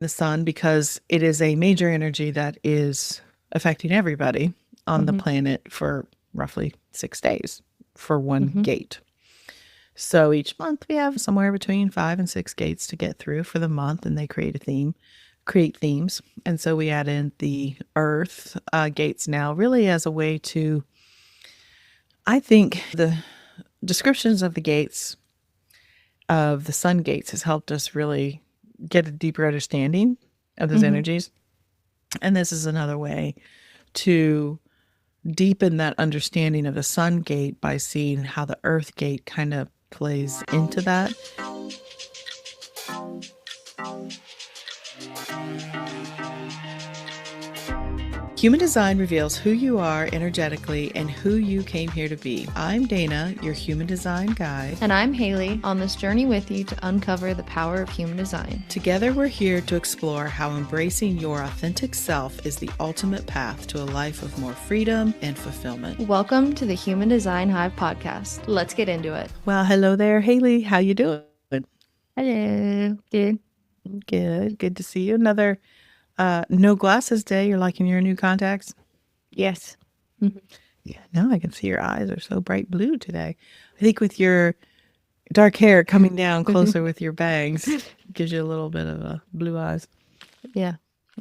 the sun because it is a major energy that is affecting everybody on the planet for roughly 6 days for one gate. So each month we have somewhere between 5 and 6 gates to get through for the month, and they create themes. And so we add in the earth gates now really as a way to, I think the descriptions of the gates, of the sun gates, has helped us really get a deeper understanding of those energies. And this is another way to deepen that understanding of the sun gate by seeing how the earth gate kind of plays into that. Human Design reveals who you are energetically and who you came here to be. I'm Dana, your Human Design guide. And I'm Haley, on this journey with you to uncover the power of human design. Together, we're here to explore how embracing your authentic self is the ultimate path to a life of more freedom and fulfillment. Welcome to the Human Design Hive podcast. Let's get into it. Well, hello there, Haley. How you doing? Hello. Good. Good to see you. Another no glasses day. You're liking your new contacts? Yes. Yeah, now I can see your eyes are so bright blue today. I think with your dark hair coming down closer with your bangs, gives you a little bit of blue eyes. Yeah.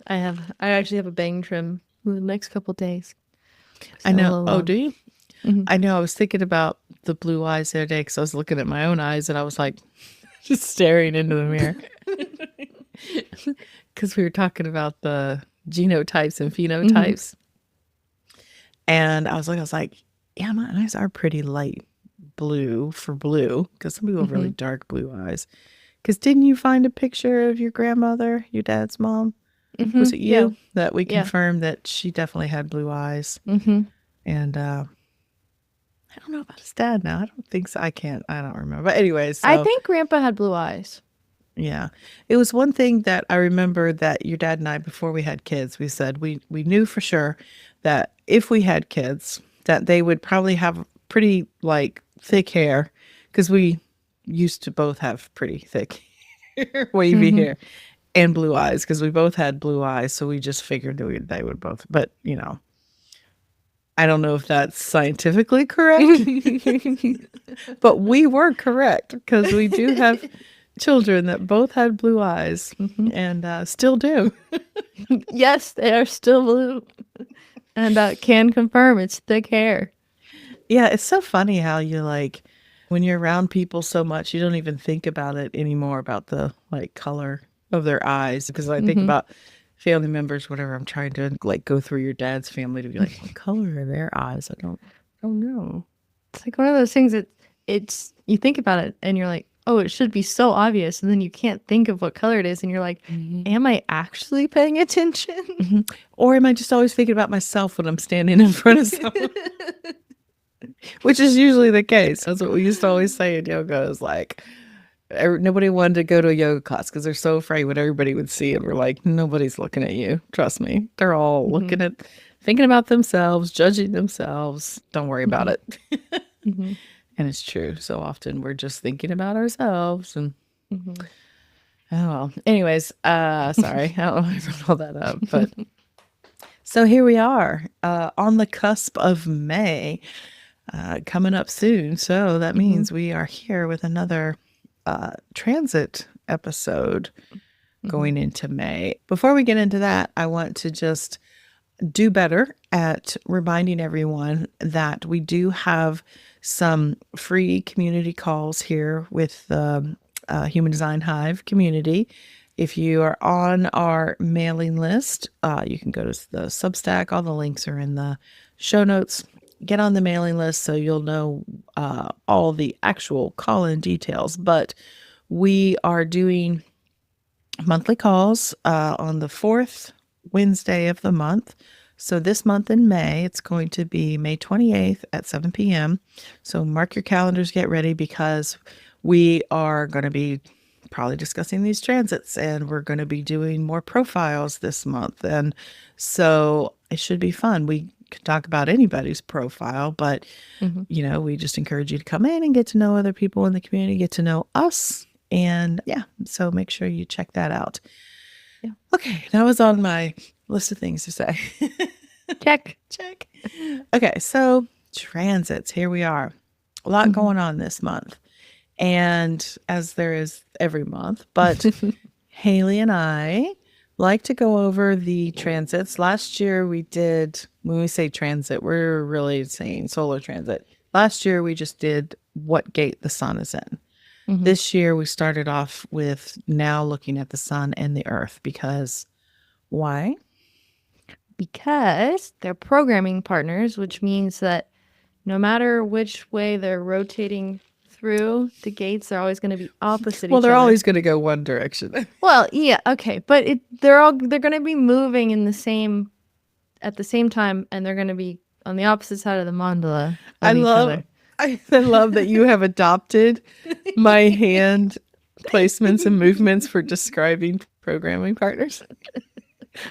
I actually have a bang trim in the next couple days. I know. Oh, do you? I know. I was thinking about the blue eyes the other day because I was looking at my own eyes and I was like just staring into the mirror. Because we were talking about the genotypes and phenotypes. And I was like, yeah, my eyes are pretty light blue for blue, because some people have really dark blue eyes. Because didn't you find a picture of your grandmother, your dad's mom? Was it you that we confirmed that she definitely had blue eyes? And I don't know about his dad now. I don't think so. I don't remember. But anyways. So, I think Grandpa had blue eyes. Yeah. It was one thing that I remember that your dad and I, before we had kids, we said we knew for sure that if we had kids, that they would probably have pretty like thick hair, because we used to both have pretty thick wavy hair, and blue eyes, because we both had blue eyes. So we just figured that they would both, but I don't know if that's scientifically correct, but we were correct, because we do have children that both had blue eyes and still do. Yes, they are still blue. And can confirm it's thick hair. Yeah, it's so funny how you when you're around people so much, you don't even think about it anymore, about the color of their eyes. Because I think about family members, whatever, I'm trying to go through your dad's family to be like, what color are their eyes? I don't know. It's like one of those things that you think about it and you're like, oh, it should be so obvious. And then you can't think of what color it is. And you're like, am I actually paying attention? Or am I just always thinking about myself when I'm standing in front of someone? Which is usually the case. That's what we used to always say in yoga, is nobody wanted to go to a yoga class because they're so afraid what everybody would see. And we're like, nobody's looking at you. Trust me. They're all thinking about themselves, judging themselves. Don't worry about it. And it's true. So often we're just thinking about ourselves. And oh well. Anyways, sorry. I don't know why I brought all that up. But so here we are on the cusp of May, coming up soon. So that means we are here with another transit episode going into May. Before we get into that, I want to just do better at reminding everyone that we do have some free community calls here with the Human Design Hive community. If you are on our mailing list, you can go to the Substack. All the links are in the show notes. Get on the mailing list so you'll know all the actual call-in details. But we are doing monthly calls on the 4th Wednesday of the month. So this month in May, it's going to be May 28th at 7 p.m. So mark your calendars, get ready, because we are going to be probably discussing these transits, and we're going to be doing more profiles this month. And so it should be fun. We can talk about anybody's profile, but, we just encourage you to come in and get to know other people in the community, get to know us. And so make sure you check that out. Yeah. Okay, that was on my list of things to say. Check. Check. Okay, so transits, here we are. A lot going on this month. And as there is every month, but Haley and I like to go over the transits. Last year we did, when we say transit, we're really saying solar transit. Last year we just did what gate the sun is in. This year we started off with now looking at the sun and the earth because why? Because they're programming partners, which means that no matter which way they're rotating through the gates, they're always going to be opposite Well, each they're other. always going to go one direction. Well, yeah, okay, but they're going to be moving in the same at the same time, and they're going to be on the opposite side of the mandala I of each love other. I love that you have adopted my hand placements and movements for describing programming partners.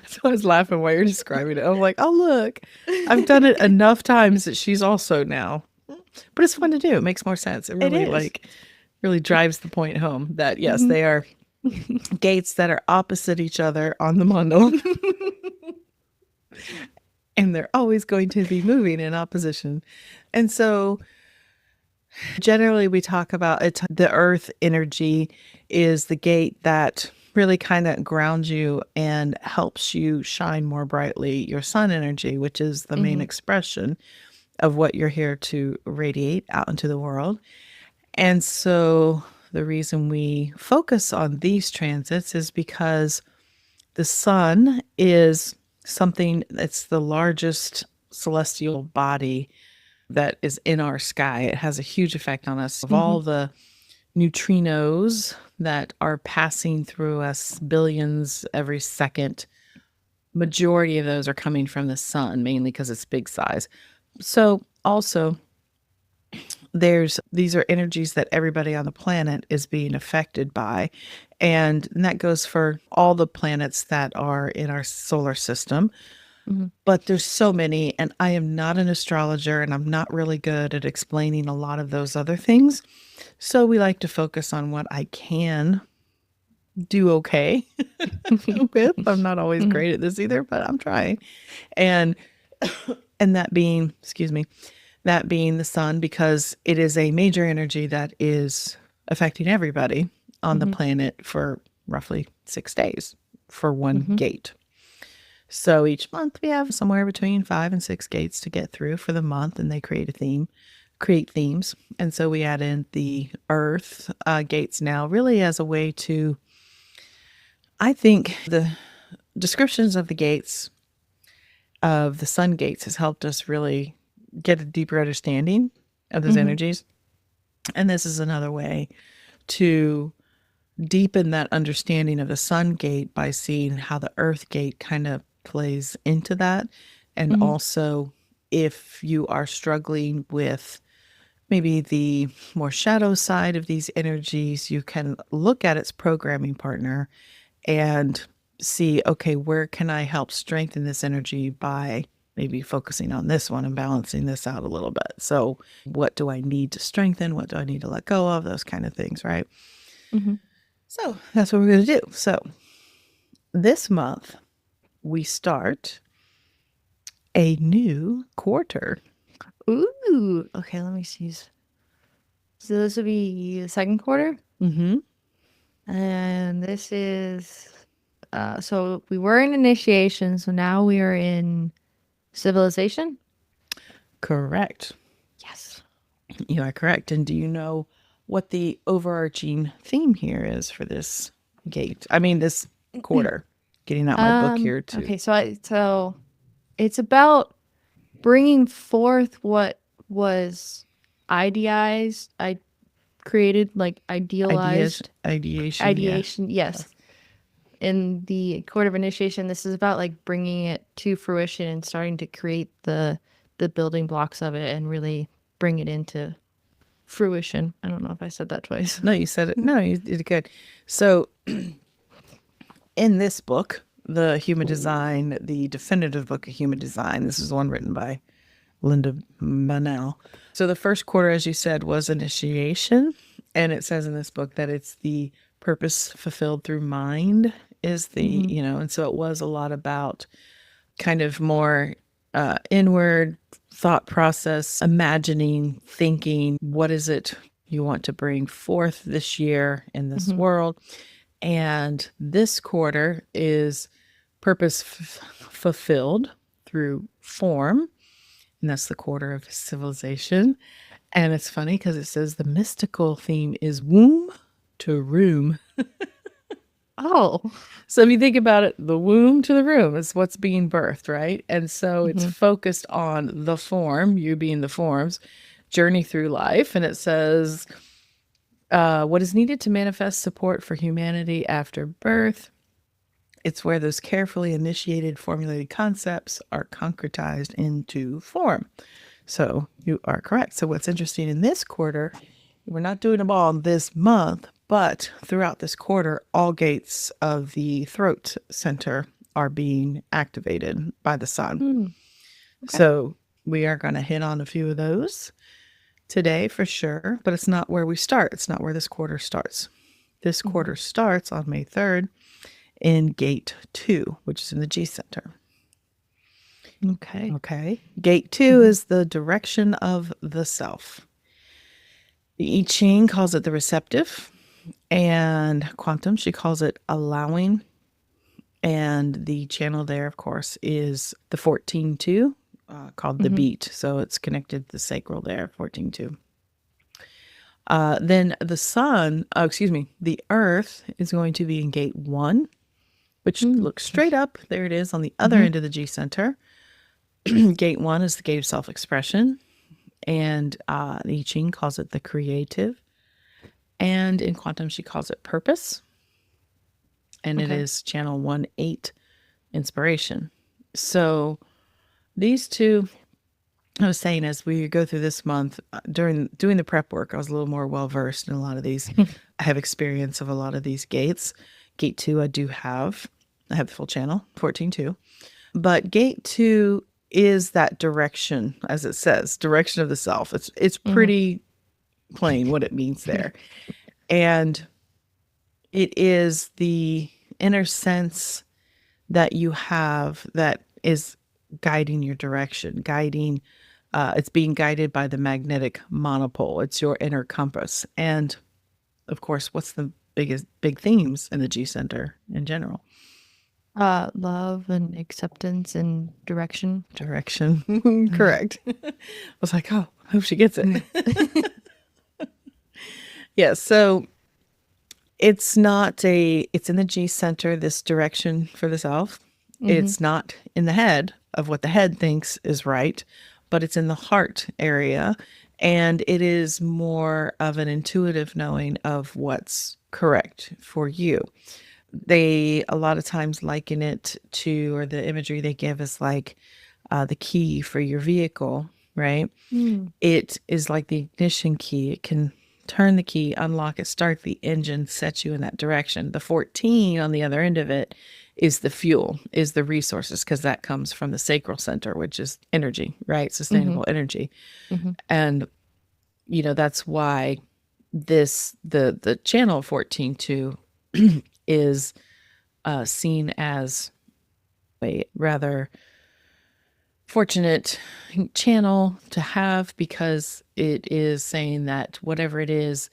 So I was laughing while you're describing it. I'm like, oh look, I've done it enough times that she's also now. But it's fun to do. It makes more sense. It really is. really drives the point home that yes, they are gates that are opposite each other on the mandala. And they're always going to be moving in opposition. And so generally we talk about it, the earth energy is the gate that really kind of grounds you and helps you shine more brightly. Your sun energy, which is the main expression of what you're here to radiate out into the world. And so the reason we focus on these transits is because the sun is something that's the largest celestial body that is in our sky. It has a huge effect on us. Of all the neutrinos that are passing through us, billions every second, majority of those are coming from the sun, mainly because it's big size. So also these are energies that everybody on the planet is being affected by. And that goes for all the planets that are in our solar system. But there's so many, and I am not an astrologer and I'm not really good at explaining a lot of those other things. So we like to focus on what I can do okay with. I'm not always great at this either, but I'm trying. And that being, excuse me, that being the sun, because it is a major energy that is affecting everybody on the planet for roughly 6 days for one gate. So each month we have somewhere between 5 and 6 gates to get through for the month, and they create themes. And so we add in the earth gates now really as a way to, I think the descriptions of the gates, of the sun gates, has helped us really get a deeper understanding of those energies. And this is another way to deepen that understanding of the sun gate by seeing how the earth gate kind of plays into that. And also, if you are struggling with maybe the more shadow side of these energies, you can look at its programming partner and see, okay, where can I help strengthen this energy by maybe focusing on this one and balancing this out a little bit. So what do I need to strengthen? What do I need to let go of? Those kind of things, right? So that's what we're going to do. So this month, we start a new quarter. Ooh. Okay, let me see. So this would be the second quarter? And this is... so we were in initiation, so now we are in civilization? Correct. Yes. You are correct. And do you know what the overarching theme here is for this gate? I mean, this quarter. Getting out my book here too. Okay, so it's about bringing forth what was idealized, created, like idealized Ideation. yes. In the court of initiation, this is about like bringing it to fruition and starting to create the building blocks of it and really bring it into fruition. I don't know if I said that twice. No, you said it. No, you did good. So in this book, the Human Design, the definitive book of Human Design, this is the one written by Linda Manel. So the first quarter, as you said, was initiation. And it says in this book that it's the purpose fulfilled through mind is the, Mm-hmm. and so it was a lot about kind of more inward thought process, imagining, thinking, what is it you want to bring forth this year in this Mm-hmm. world? And this quarter is purpose fulfilled through form. And that's the quarter of civilization. And it's funny because it says the mystical theme is womb to room. Oh. So if you think about it, the womb to the room is what's being birthed, right? And so it's Mm-hmm. focused on the form, you being the forms, journey through life. And it says, what is needed to manifest support for humanity after birth. It's where those carefully initiated, formulated concepts are concretized into form. So you are correct. So what's interesting in this quarter, we're not doing them all this month, but throughout this quarter, all gates of the throat center are being activated by the sun. Mm. Okay. So we are going to hit on a few of those today for sure, but it's not where we start. It's not where this quarter starts. This quarter starts on May 3rd in gate 2, which is in the G center. Okay. Okay. Gate 2 is the direction of the self. The I Ching calls it the receptive, and quantum, she calls it allowing. And the channel there, of course, is the 14-2, called the Mm-hmm. beat. So it's connected to the sacral there, 14-2. Then the sun, the earth is going to be in gate 1, which looks straight up. There it is on the other end of the G center. Gate 1 is the gate of self-expression, and the I Ching calls it the creative, and in quantum she calls it purpose, and it Okay. is channel 1-8 inspiration. So these two, I was saying, as we go through this month, during doing the prep work, I was a little more well versed in a lot of these. I have experience of a lot of these gates. Gate 2 I have the full channel 14-2, but gate 2 is that direction, as it says, direction of the self. It's pretty plain what it means there. And it is the inner sense that you have that is guiding your direction, it's being guided by the magnetic monopole. It's your inner compass. And of course, what's the big themes in the G center in general? Love and acceptance and direction. Direction. Correct. I was like, oh, I hope she gets it. Yeah, so it's in the G center, this direction for the self. It's not in the head of what the head thinks is right, but it's in the heart area. And it is more of an intuitive knowing of what's correct for you. They a lot of times liken it to, or the imagery they give is like the key for your vehicle, right? Mm. It is like the ignition key. It can turn the key, unlock it, start the engine, set you in that direction. The 14 on the other end of it is the fuel, is the resources, because that comes from the sacral center, which is energy, right? Sustainable energy. And, that's why the channel 14-2 is seen as a rather fortunate channel to have, because it is saying that whatever it is,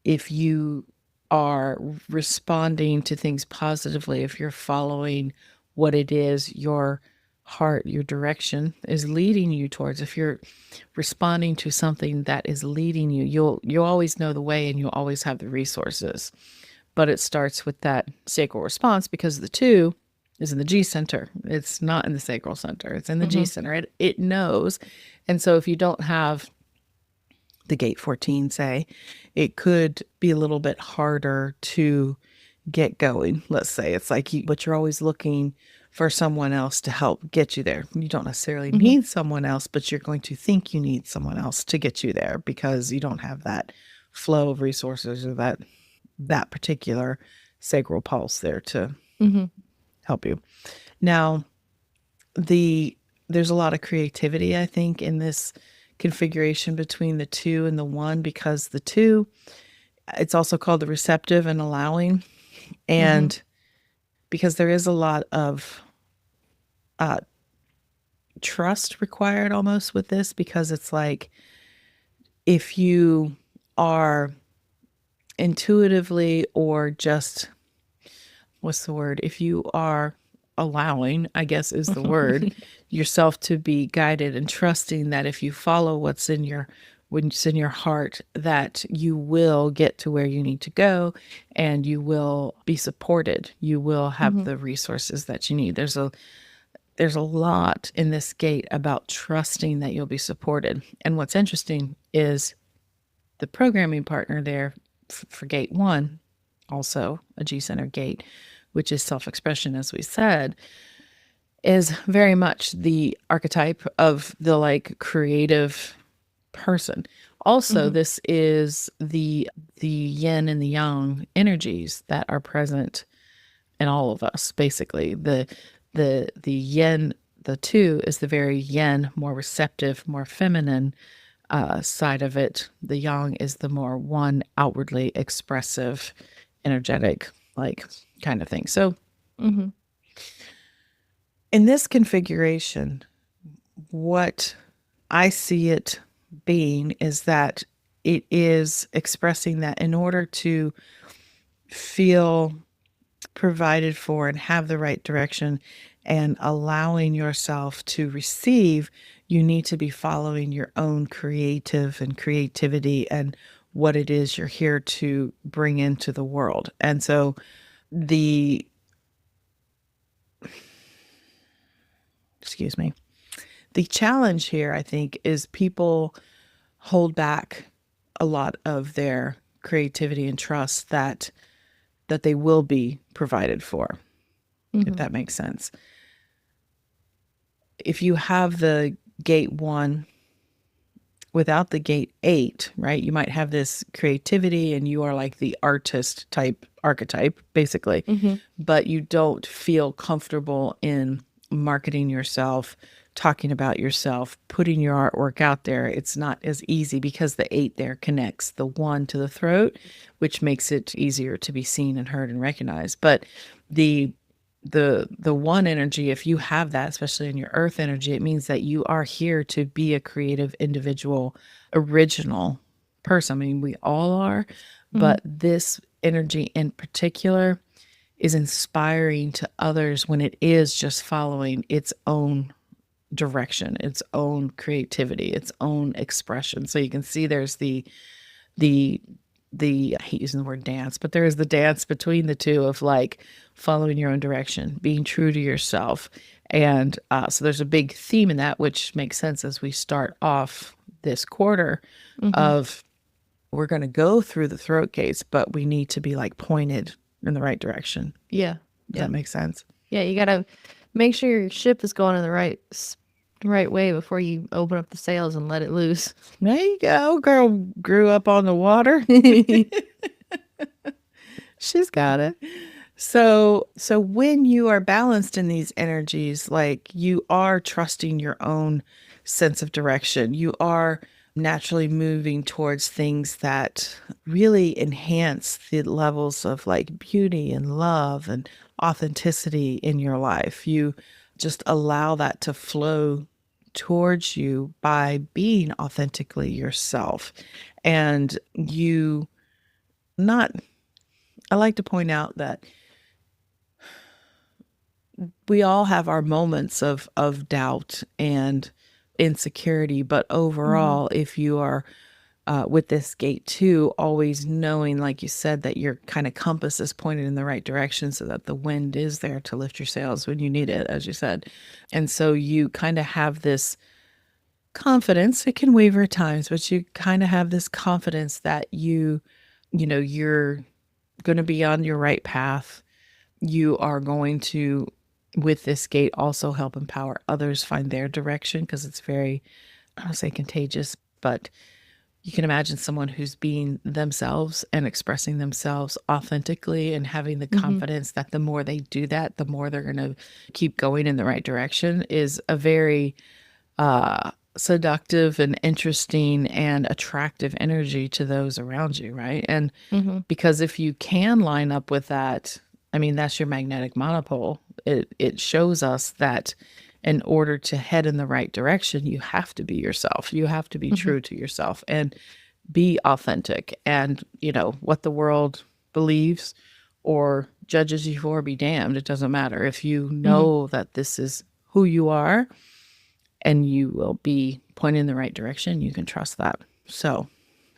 if you are responding to things positively, if you're following what it is your heart, your direction is leading you towards, if you're responding to something that is leading you, you'll always know the way and you'll always have the resources. But it starts with that sacral response, because the 2 is in the G center. It's not in the sacral center. It's in the G center. It knows. And so if you don't have the gate 14, say, it could be a little bit harder to get going. Let's say it's like but you're always looking for someone else to help get you there. You don't necessarily need someone else, but you're going to think you need someone else to get you there, because you don't have that flow of resources, or that particular sacral pulse there to help you. Now, there's a lot of creativity, I think, in this configuration between the 2 and the 1, because the 2, it's also called the receptive and allowing. And because there is a lot of trust required almost with this, because it's like if you are intuitively, or just, what's the word? If you are allowing, I guess is the word, yourself to be guided and trusting that if you follow what's in your when it's in your heart, that you will get to where you need to go, and you will be supported. You will have the resources that you need. There's a lot in this gate about trusting that you'll be supported. And what's interesting is the programming partner there for gate 1, also a G center gate, which is self-expression, as we said, is very much the archetype of the like creative person. Also, this is the yin and the yang energies that are present in all of us. Basically, the yin, the 2 is the very yin, more receptive, more feminine side of it. The yang is the more 1, outwardly expressive, energetic, like kind of thing. So in this configuration, what I see it being is that it is expressing that in order to feel provided for and have the right direction and allowing yourself to receive, you need to be following your own creative and creativity and what it is you're here to bring into the world. And so the challenge here, I think, is people hold back a lot of their creativity and trust that they will be provided for, if that makes sense. If you have the gate 1 without the gate 8, right, you might have this creativity and you are like the artist type archetype, basically, but you don't feel comfortable in marketing yourself, talking about yourself, putting your artwork out there. It's not as easy because the 8 there connects the 1 to the throat, which makes it easier to be seen and heard and recognized. But the 1 energy, if you have that, especially in your earth energy, it means that you are here to be a creative individual, original person. I mean, we all are, but this energy in particular is inspiring to others when it is just following its own direction, its own creativity, its own expression. So you can see there's the I hate using the word dance, but there is the dance between the two of like following your own direction, being true to yourself. And so there's a big theme in that, which makes sense as we start off this quarter of we're going to go through the throat gates, but we need to be like pointed in the right direction. Yeah. Does that make sense? Yeah, you got to make sure your ship is going in the right way before you open up the sails and let it loose. There you go. Girl grew up on the water. She's got it. So when you are balanced in these energies, like you are trusting your own sense of direction, you are naturally moving towards things that really enhance the levels of like beauty and love and authenticity in your life. You just allow that to flow towards you by being authentically yourself. And you not, I like to point out that we all have our moments of doubt and insecurity, but overall, if you are with this gate 2, always knowing, like you said, that your kind of compass is pointed in the right direction so that the wind is there to lift your sails when you need it, as you said. And so you kind of have this confidence. It can waver at times, but you kind of have this confidence that you're going to be on your right path. You are going to, with this gate, also help empower others find their direction, because it's very, I don't say contagious, but you can imagine someone who's being themselves and expressing themselves authentically and having the confidence that the more they do that, the more they're going to keep going in the right direction, is a very seductive and interesting and attractive energy to those around you, right? And because if you can line up with that, I mean, that's your magnetic monopole. It shows us that in order to head in the right direction, you have to be yourself. You have to be Hmm. true to yourself and be authentic. And, what the world believes or judges you for, be damned. It doesn't matter. If you Hmm. know that this is who you are and you will be pointing in the right direction, you can trust that. So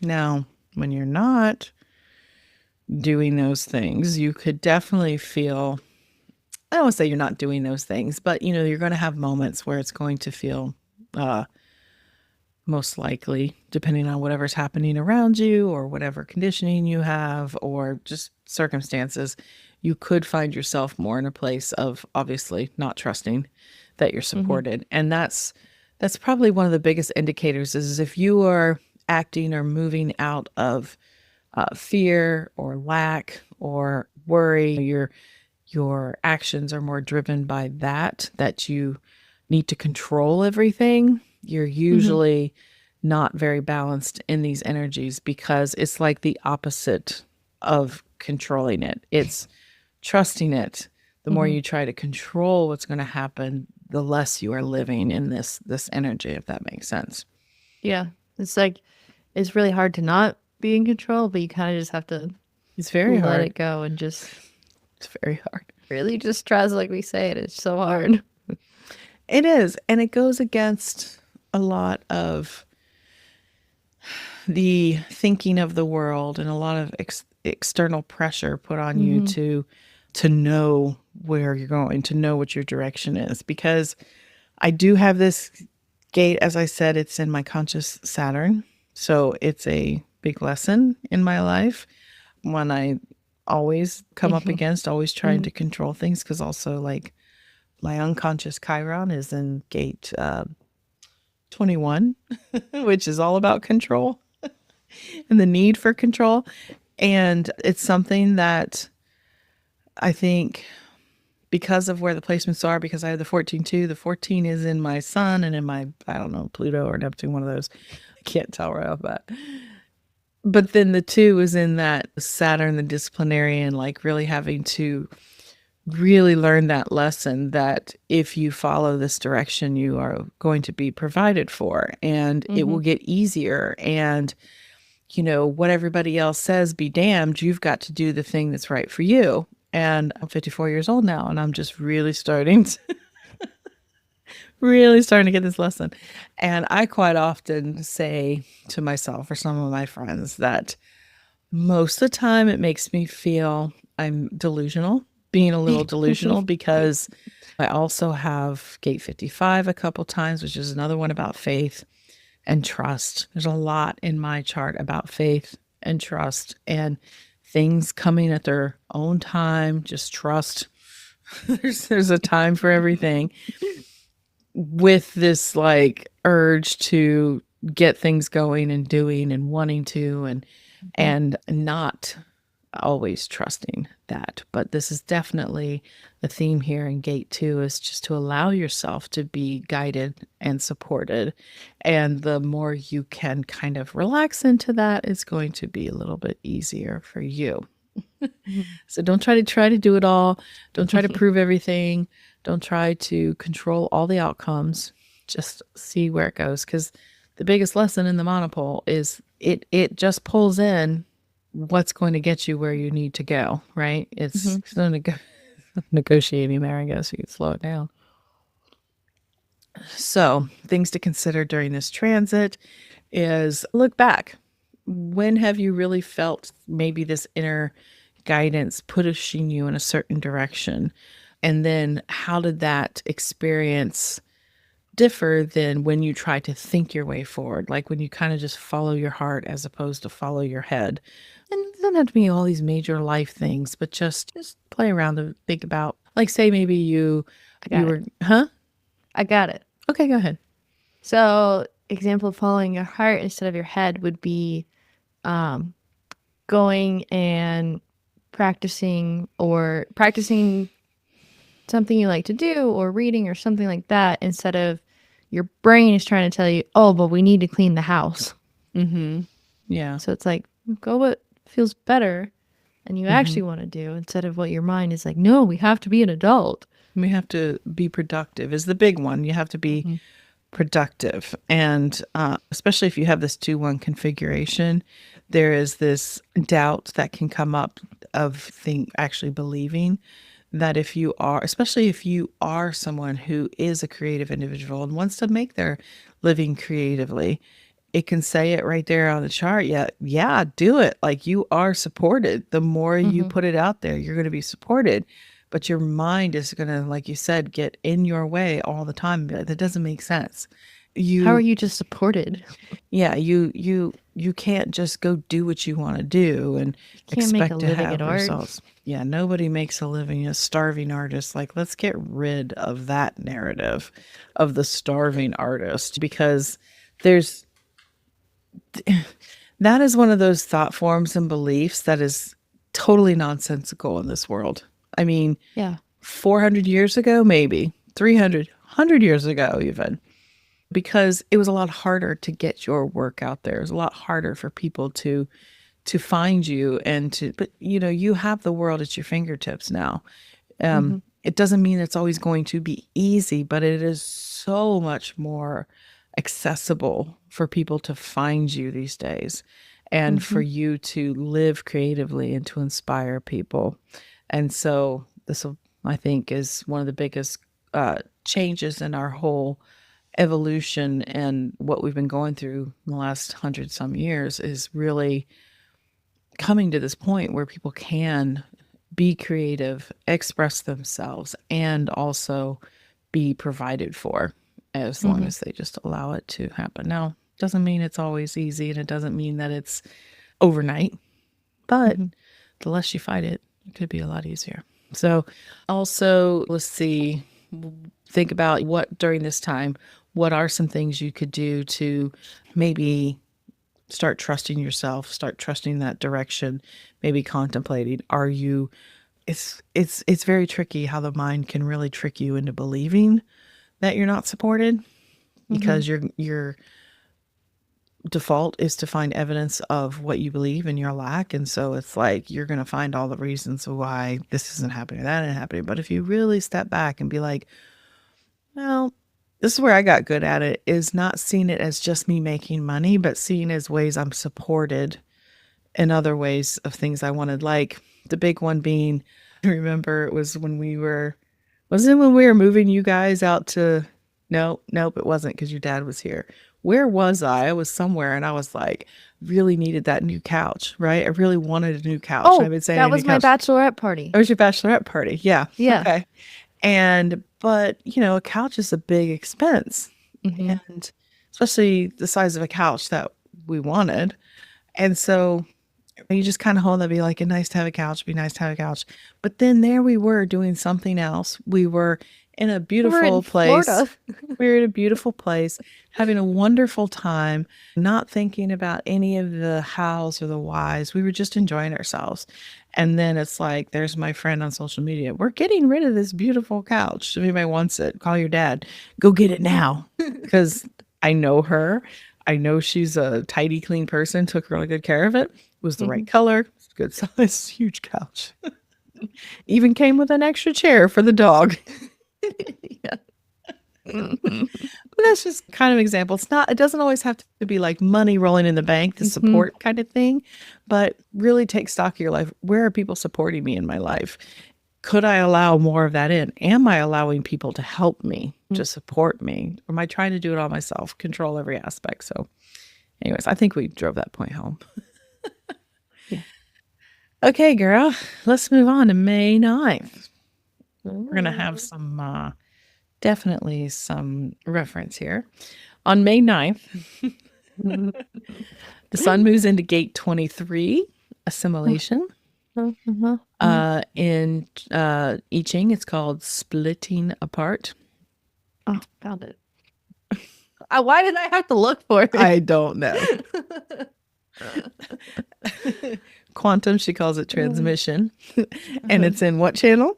now, when you're not doing those things, you could definitely feel, I don't want to say you're not doing those things, but you're going to have moments where it's going to feel, uh, most likely, depending on whatever's happening around you or whatever conditioning you have or just circumstances, you could find yourself more in a place of obviously not trusting that you're Hmm. supported. And that's probably one of the biggest indicators is if you are acting or moving out of fear or lack or worry, your actions are more driven by that you need to control everything. You're Hmm. usually not very balanced in these energies because it's like the opposite of controlling it. It's trusting it. The more Hmm. you try to control what's going to happen, the less you are living in this energy, if that makes sense. Yeah. It's like, it's really hard to not be in control, but you kind of just have to It's very let hard. it go and just It's very hard. really just trust, like we say it. It's so hard. It is. And it goes against a lot of the thinking of the world and a lot of external pressure put on you Hmm. to know where you're going, to know what your direction is. Because I do have this gate, as I said, it's in my conscious Saturn. So it's a big lesson in my life. One I always come up against, always trying Hmm. to control things, because also, like, my unconscious Chiron is in gate 21, which is all about control and the need for control. And it's something that I think, because of where the placements are, because I have the 14 too, the 14 is in my sun and in my, I don't know, Pluto or Neptune, one of those. I can't tell right off that. But then the 2 is in that Saturn, the disciplinarian, like really having to really learn that lesson that if you follow this direction, you are going to be provided for and it Hmm. will get easier. And what everybody else says, be damned, you've got to do the thing that's right for you. And I'm 54 years old now, and I'm just really starting to get this lesson. And I quite often say to myself or some of my friends that most of the time it makes me feel I'm delusional, being a little delusional, because I also have gate 55 a couple times, which is another one about faith and trust. There's a lot in my chart about faith and trust and things coming at their own time. Just trust. there's a time for everything, with this like urge to get things going and doing and wanting to and not always trusting that. But this is definitely the theme here in gate 2, is just to allow yourself to be guided and supported. And the more you can kind of relax into that, it's going to be a little bit easier for you. So don't try to do it all. Don't try to prove everything. Don't try to control all the outcomes. Just see where it goes, because the biggest lesson in the monopole is it just pulls in what's going to get you where you need to go, right? It's Hmm. no negotiating there, I guess you could slow it down. So, things to consider during this transit is look back. When have you really felt maybe this inner guidance pushing you in a certain direction? And then how did that experience differ than when you try to think your way forward? Like when you kind of just follow your heart as opposed to follow your head. And it doesn't have to be all these major life things, but just play around and think about, like, say maybe you I you got it. were, huh? I got it. Okay, go ahead. So, example of following your heart instead of your head would be going and practicing something you like to do or reading or something like that instead of your brain is trying to tell you, oh, but we need to clean the house. Mm-hmm. Yeah. So it's like, go what feels better and you Hmm. actually want to do, instead of what your mind is like, no, we have to be an adult. We have to be productive is the big one. You have to be Mm-hmm. productive. And especially if you have this 2-1 configuration, there is this doubt that can come up of actually believing that if you are, especially if you are someone who is a creative individual and wants to make their living creatively, it can say it right there on the chart. Yeah, yeah, do it. Like you are supported. The more you Mm-hmm. put it out there, you're going to be supported. But your mind is going to, like you said, get in your way all the time and be like, that doesn't make sense. How are You you just supported? yeah, you can't just go do what you want to do and You can't make a expect to living at have art. results. Yeah, nobody makes a living as starving artists. Like, let's get rid of that narrative of the starving artist because there's that is one of those thought forms and beliefs that is totally nonsensical in this world. I mean, Yeah. 400 years ago, maybe 300, 100 years ago, even because it was a lot harder to get your work out there. It was a lot harder for people to find you and to, but you have the world at your fingertips now. Mm-hmm. It doesn't mean it's always going to be easy, but it is so much more accessible for people to find you these days and Mm-hmm. for you to live creatively and to inspire people. And so this will, I think, is one of the biggest changes in our whole evolution and what we've been going through in the last 100 some years is really coming to this point where people can be creative, express themselves, and also be provided for as long Mm-hmm. as they just allow it to happen. Now, doesn't mean it's always easy and it doesn't mean that it's overnight, but Mm-hmm. the less you fight it, it could be a lot easier. So, also, let's see, think about what during this time, what are some things you could do to maybe start trusting yourself, start trusting that direction, maybe contemplating, are you it's very tricky how the mind can really trick you into believing that you're not supported Mm-hmm. because your default is to find evidence of what you believe and your lack. And so it's like you're going to find all the reasons why this isn't happening, that isn't happening. But if you really step back and be like, well, this is where I got good at it, is not seeing it as just me making money, but seeing as ways I'm supported in other ways of things I wanted. Like the big one being, I remember it was when we were, wasn't it when we were moving you guys out to, no, nope, it wasn't because your dad was here. Where was I? I was somewhere and I was like, really needed that new couch, right? I really wanted a new couch. And Oh, I've been saying that a new was my couch. bachelorette party. Oh, it was your bachelorette party. Yeah. Yeah. Okay. But a couch is a big expense. Mm-hmm. And especially the size of a couch that we wanted. And so you just kind of hold that, be like, nice to have a couch, be nice to have a couch. But then there we were doing something else. We were in a We're in beautiful place. Florida. We were in a beautiful place, having a wonderful time, not thinking about any of the hows or the whys. We were just enjoying ourselves. And then it's like, there's my friend on social media. We're getting rid of this beautiful couch. If anybody wants it, call your dad. Go get it now. Because I know her. I know she's a tidy, clean person, took really good care of it. Was the Mm-hmm. right color, good size, huge couch. Even came with an extra chair for the dog. Yeah. Mm-hmm. But that's just kind of example. It doesn't always have to be like money rolling in the bank, the Mm-hmm. support kind of thing, but really take stock of your life. Where are people supporting me in my life? Could I allow more of that in? Am I allowing people to help me, to support me? Or am I trying to do it all myself, control every aspect? So, anyways, I think we drove that point home. Yeah. Okay, girl, let's move on to May 9th. We're going to have some, definitely some reference here. On May 9th, the sun moves into gate 23, Assimilation. Uh-huh. In I Ching, it's called splitting apart. Oh, found it. Why did I have to look for it? I don't know. Quantum, she calls it transmission. And it's in what channel?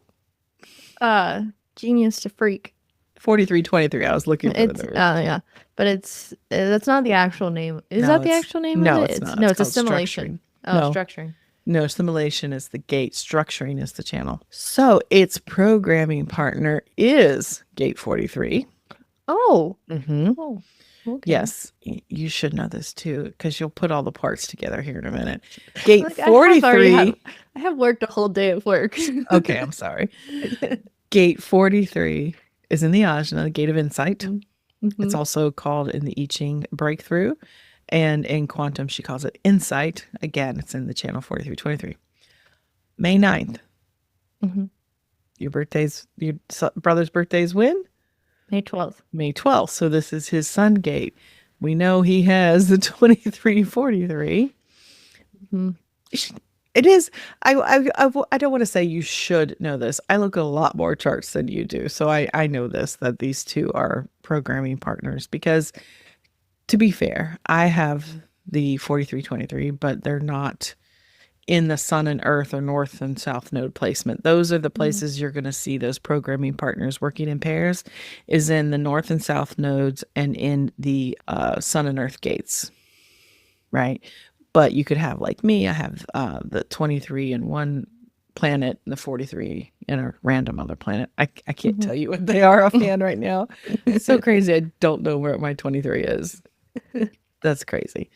Genius to freak. 4323. I was looking for It's it. yeah, but that's not the actual name. Is No, that the it's- actual name no, of it? it's not. No, It's it's called assimilation. structuring. Oh, No. structuring. No, assimilation is the gate, structuring is the channel. So its programming partner is gate 43. Oh. Mm-hmm. Oh. Okay. Yes, you should know this too, because you'll put all the parts together here in a minute. Gate Like, 43. I have worked a whole day at work. Okay, I'm sorry. Gate 43 is in the ajna, the gate of insight. Mm-hmm. It's also called in the I Ching breakthrough. And in quantum, she calls it insight. Again, it's in the channel 4323. May 9th. Mm-hmm. Your brother's birthday's when? May 12th. May 12th. So this is his sun gate. We know he has the 2343. Mm-hmm. It is. I don't want to say you should know this. I look at a lot more charts than you do. So I know this, that these two are programming partners, because to be fair, I have the 4323, but they're not in the sun and earth or north and south node placement. Those are the places you're going to see those programming partners working in pairs, is in the north and south nodes and in the sun and earth gates, right? But you could have, like me, I have the 23 in one planet and the 43 in a random other planet. I can't tell you what they are offhand right now. It's so crazy. I don't know where my 23 is. That's crazy.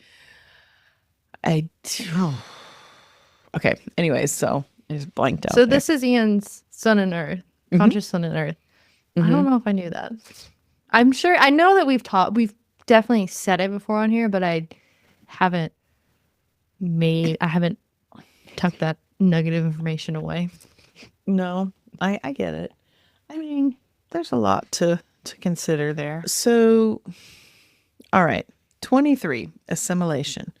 Okay. Anyways, so I just blanked out. So there. this is Ian's sun and earth, conscious sun and earth. I don't know if I knew that. I'm sure I know that we've definitely said it before on here, but I haven't tucked that nugget of information away. No, I get it. I mean, there's a lot to consider there. So, all right, 23, assimilation.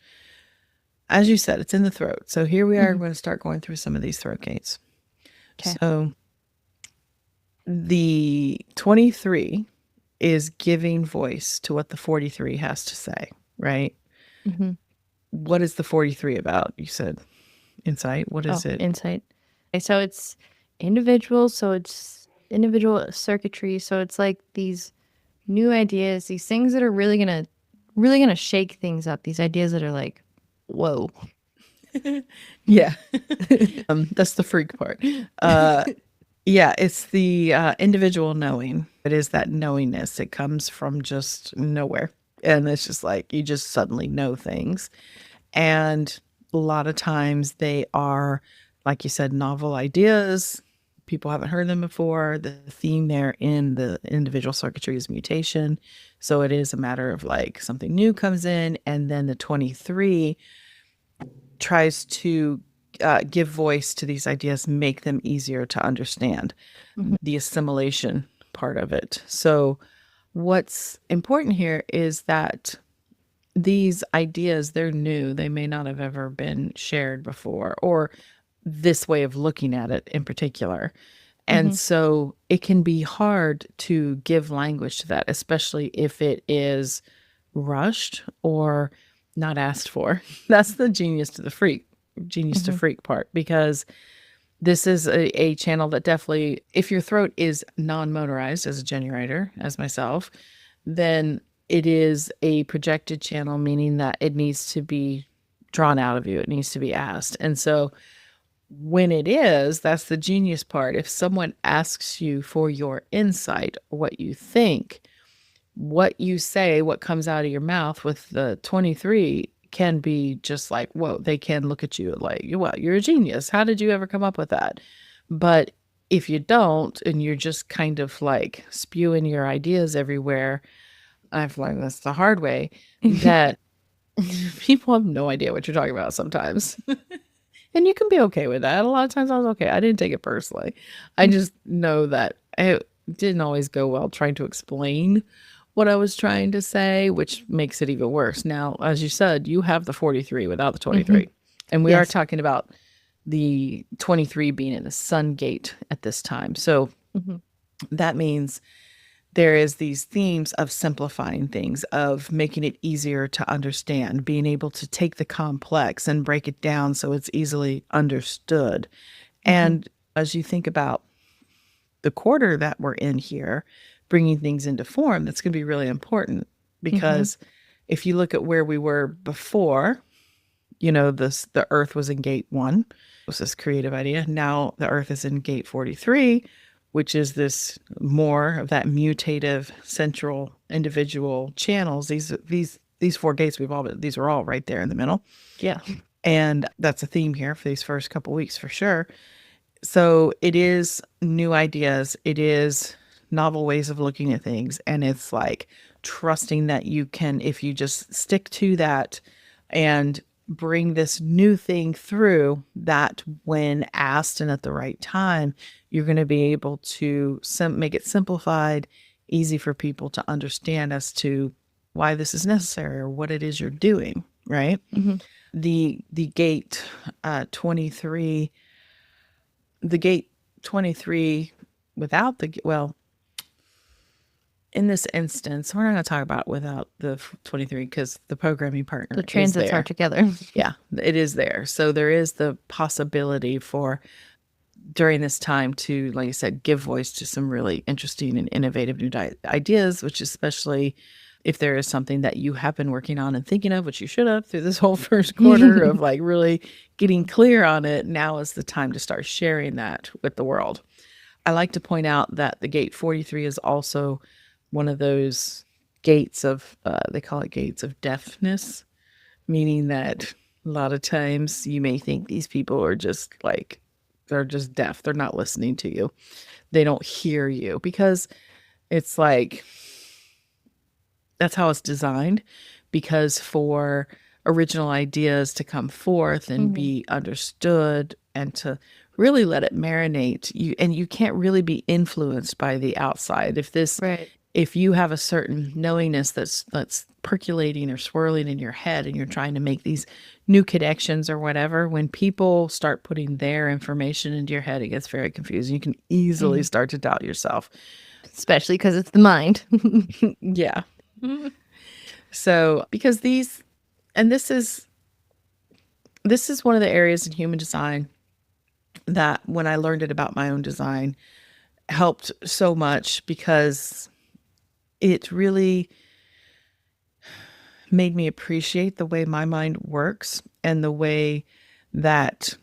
As you said, it's in the throat. So here we are going to start going through some of these throat gates. Okay. So the 23 is giving voice to what the 43 has to say, right? Mm-hmm. What is the 43 about? You said insight. What is it? Insight. Okay, so it's individual. So it's individual circuitry. So it's like these new ideas, these things that are really gonna shake things up. These ideas that are like, whoa. Yeah. That's the freak part. Yeah, it's the individual knowing. It is that knowingness. It comes from just nowhere. And it's just like you just suddenly know things. And a lot of times they are, like you said, novel ideas. People haven't heard them before. The theme there in the individual circuitry is mutation. So it is a matter of like something new comes in, and then the 23 tries to give voice to these ideas, make them easier to understand. The assimilation part of it. So what's important here is that these ideas, they're new. They may not have ever been shared before, or this way of looking at it in particular. And so it can be hard to give language to that, especially if it is rushed or not asked for. That's the genius to freak part, because this is a channel that definitely, if your throat is non-motorized as a generator, as myself, then it is a projected channel, meaning that it needs to be drawn out of you. It needs to be asked. And so when it is, that's the genius part. If someone asks you for your insight, what you think, what you say, what comes out of your mouth with the 23 can be just like, whoa, they can look at you like, well, you're a genius. How did you ever come up with that? But if you don't, and you're just kind of like spewing your ideas everywhere, I've learned this the hard way, that people have no idea what you're talking about sometimes. And you can be okay with that. A lot of times I was okay. I didn't take it personally. I just know that it didn't always go well trying to explain what I was trying to say, which makes it even worse. Now, as you said, you have the 43 without the 23. And we are talking about the 23 being in the sun gate at this time. So that means there is these themes of simplifying things, of making it easier to understand, being able to take the complex and break it down so it's easily understood. And as you think about the quarter that we're in here, bringing things into form, that's going to be really important, because if you look at where we were before, the Earth was in gate 1. It was this creative idea. Now the Earth is in gate 43, which is this more of that mutative central individual channels. These 4 gates these are all right there in the middle. Yeah. And that's a theme here for these first couple weeks for sure. So it is new ideas. It is novel ways of looking at things. And it's like trusting that you can, if you just stick to that and bring this new thing through, that when asked and at the right time, you're going to be able to make it simplified, easy for people to understand as to why this is necessary or what it is you're doing, right? Mm-hmm. The gate 23, the gate 23 without in this instance, we're not going to talk about without the 23 because the programming partner The transits are together. Yeah, it is there. So there is the possibility for during this time to, like I said, give voice to some really interesting and innovative new ideas, which especially if there is something that you have been working on and thinking of, which you should have through this whole first quarter of like really getting clear on it, now is the time to start sharing that with the world. I like to point out that the gate 43 is also one of those gates of, they call it gates of deafness, meaning that a lot of times you may think these people are just like, they're just deaf. They're not listening to you. They don't hear you because it's like, that's how it's designed, because for original ideas to come forth and be understood and to really let it marinate, you can't really be influenced by the outside. If you have a certain knowingness that's percolating or swirling in your head and you're trying to make these new connections or whatever, when people start putting their information into your head, it gets very confusing. You can easily start to doubt yourself. Especially because it's the mind. Yeah. So, because this is one of the areas in human design that when I learned it about my own design helped so much, because it really made me appreciate the way my mind works and the way that,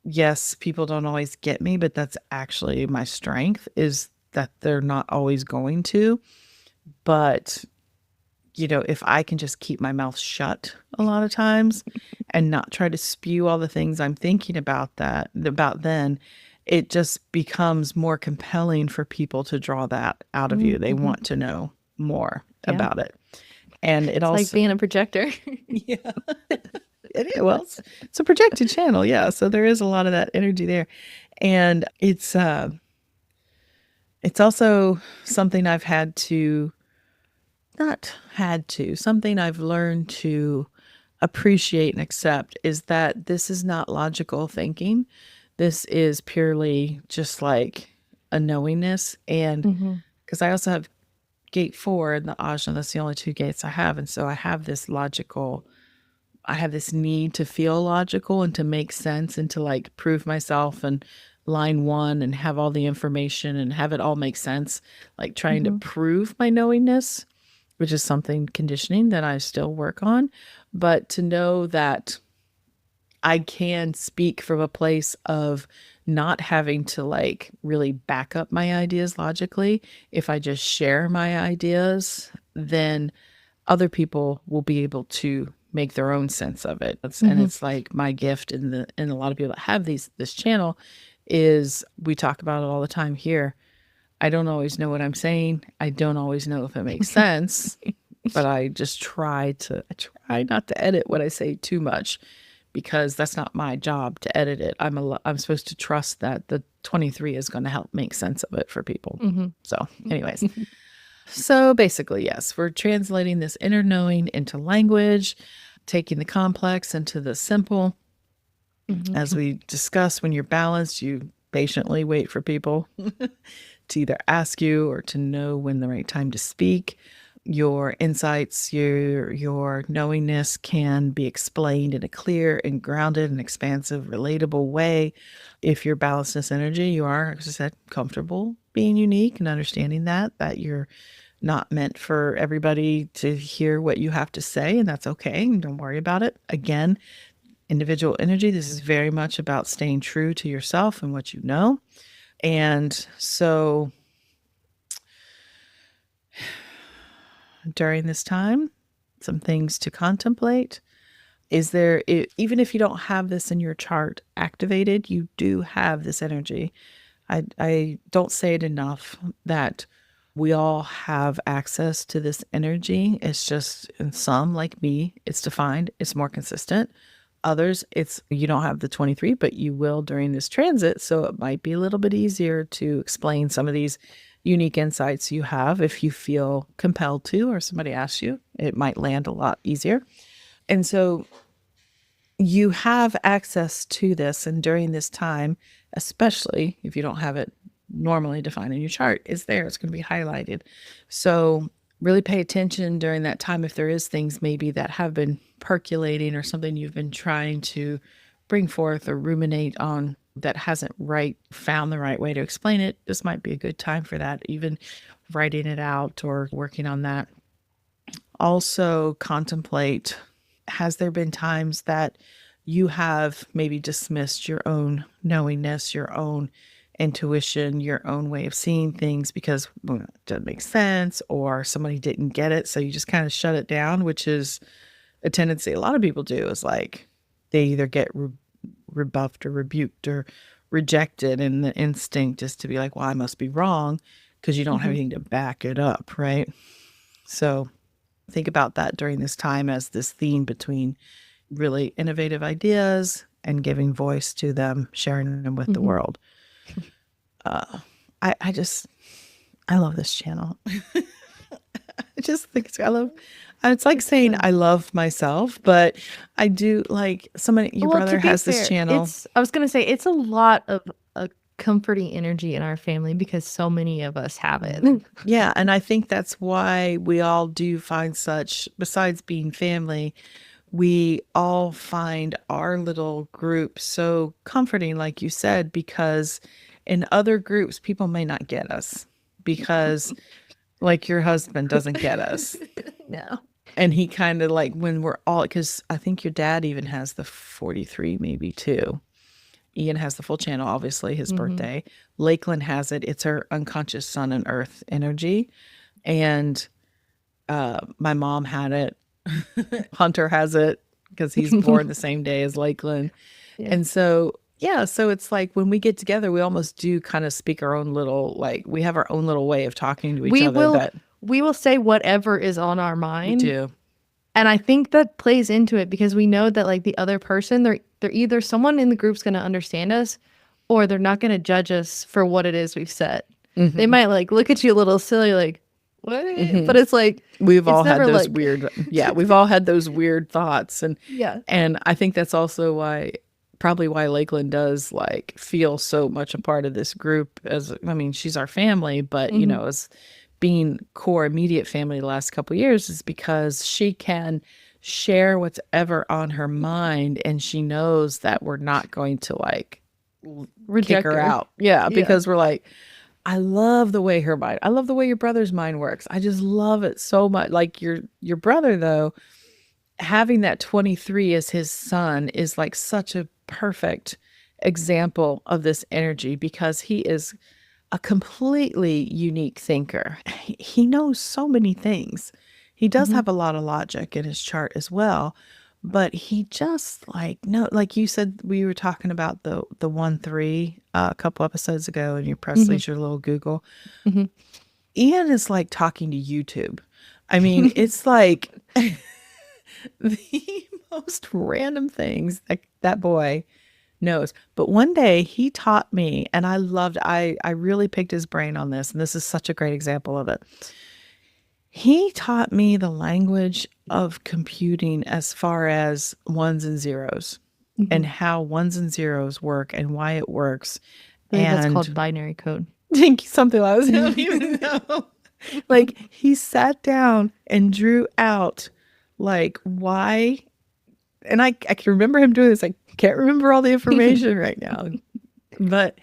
yes, people don't always get me, but that's actually my strength, is that they're not always going to. But if I can just keep my mouth shut a lot of times and not try to spew all the things I'm thinking about then, it just becomes more compelling for people to draw that out of you. They want to know more about it. And it's like being a projector. Yeah. Well, it's a projected channel. Yeah. So there is a lot of that energy there. And it's also something something I've learned to appreciate and accept, is that this is not logical thinking. This is purely just like a knowingness. And because I also have gate 4 and the ajna, that's the only 2 gates I have. And so I have this need to feel logical and to make sense and to like prove myself and line 1 and have all the information and have it all make sense, like trying to prove my knowingness, which is something conditioning that I still work on. But to know that I can speak from a place of not having to like really back up my ideas logically. If I just share my ideas, then other people will be able to make their own sense of it. And it's like my gift, and a lot of people that have this channel, is we talk about it all the time here. I don't always know what I'm saying. I don't always know if it makes sense, but I just try not to edit what I say too much, because that's not my job to edit it. I'm supposed to trust that the 23 is going to help make sense of it for people. So anyways, so basically, yes, we're translating this inner knowing into language, taking the complex into the simple. As we discussed, when you're balanced, you patiently wait for people to either ask you or to know when the right time to speak. Your insights, your knowingness can be explained in a clear and grounded and expansive, relatable way. If you're balanced energy, you are, as I said, comfortable being unique and understanding that you're not meant for everybody to hear what you have to say, and that's okay. Don't worry about it. Again, individual energy. This is very much about staying true to yourself and what you know. And so during this time, some things to contemplate. Is there, even if you don't have this in your chart activated, you do have this energy. I don't say it enough that we all have access to this energy. It's just in some, like me, it's defined, it's more consistent. Others, it's you don't have the 23, but you will during this transit. So it might be a little bit easier to explain some of these unique insights you have if you feel compelled to, or somebody asks you. It might land a lot easier. And so you have access to this. And during this time, especially if you don't have it normally defined in your chart, it's there. It's going to be highlighted. So really pay attention during that time if there is things maybe that have been percolating or something you've been trying to bring forth or ruminate on that hasn't found the right way to explain it. This might be a good time for that, even writing it out or working on that. Also contemplate, has there been times that you have maybe dismissed your own knowingness, your own intuition, your own way of seeing things because it doesn't make sense or somebody didn't get it. So you just kind of shut it down, which is a tendency a lot of people do, is like they either get rebuffed or rebuked or rejected. And the instinct is to be like, well, I must be wrong because you don't have anything to back it up. Right. So think about that during this time as this theme between really innovative ideas and giving voice to them, sharing them with the world. I love this channel. I just think it's like saying I love myself, but I do like your brother has this channel. I was going to say it's a lot of a comforting energy in our family because so many of us have it. Yeah. And I think that's why we all do find besides being family, we all find our little group so comforting, like you said, because in other groups, people may not get us because like your husband doesn't get us. No. And he kind of like when we're all, because I think your dad even has the 43 maybe too. Ian has the full channel, obviously, his birthday. Lakeland has it. It's her unconscious sun and earth energy. And my mom had it. Hunter has it because he's born the same day as Lakeland. Yeah. And so, so it's like when we get together, we almost do kind of speak our own little, we have our own little way of talking to each other. We will say whatever is on our mind. We do. And I think that plays into it because we know that the other person, they're either someone in the group's going to understand us or they're not going to judge us for what it is we've said. They might look at you a little silly, like, what? But it's like, we've all had those weird, we've all had those weird thoughts. And and I think that's also probably why Lakeland does feel so much a part of this group she's our family, but as being core immediate family the last couple of years is because she can share what's ever on her mind and she knows that we're not going to kick her out. Because we're I love the way I love the way your brother's mind works. I just love it so much. Your brother though, having that 23 as his son is such a perfect example of this energy because he is a completely unique thinker. He knows so many things. He does have a lot of logic in his chart as well, but he just no, like you said, we were talking about the 1-3 a couple episodes ago in your press leisure little Google. Ian is talking to YouTube. It's the most random things that boy knows. But one day he taught me, and I really picked his brain on this, and this is such a great example of it. He taught me the language of computing as far as ones and zeros and how ones and zeros work and why it works. And that's called binary code. Something like that. I don't even know. He sat down and drew out why, and I can remember him doing this. I can't remember all the information right now, but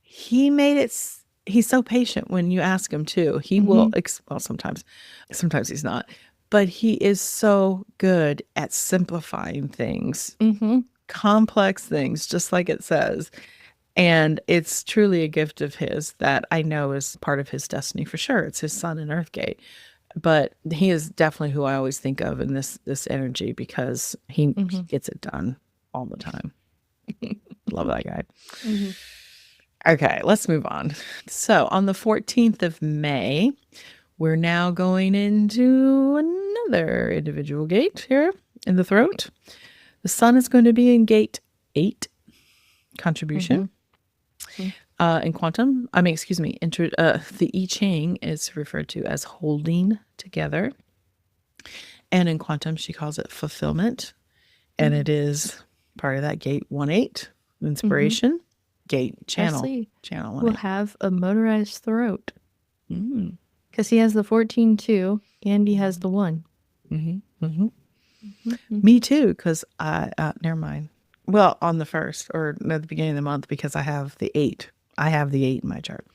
he made it. He's so patient when you ask him to. He will, sometimes he's not, but he is so good at simplifying things, Mm-hmm. complex things, just like it says. And it's truly a gift of his that I know is part of his destiny for sure. It's his sun in Earthgate. But he is definitely who I always think of in this energy because he Mm-hmm. gets it done all the time. Love that guy. Mm-hmm. Okay, let's move on. So on the 14th of May, we're now going into another individual gate here in the throat. The sun is going to be in gate 8, contribution. Mm-hmm. In quantum, the I Ching is referred to as holding together. And in quantum, she calls it fulfillment. And it is part of that gate 1-8, inspiration, gate channel. Wesley Channel will 1-8. have a motorized throat Mm. because he has the 14 too, and he has the 1. Mm-hmm. Mm-hmm. Mm-hmm. Me too, because never mind. Well, on the 1st or at the beginning of the month, because I have the 8. I have the 8 in my chart.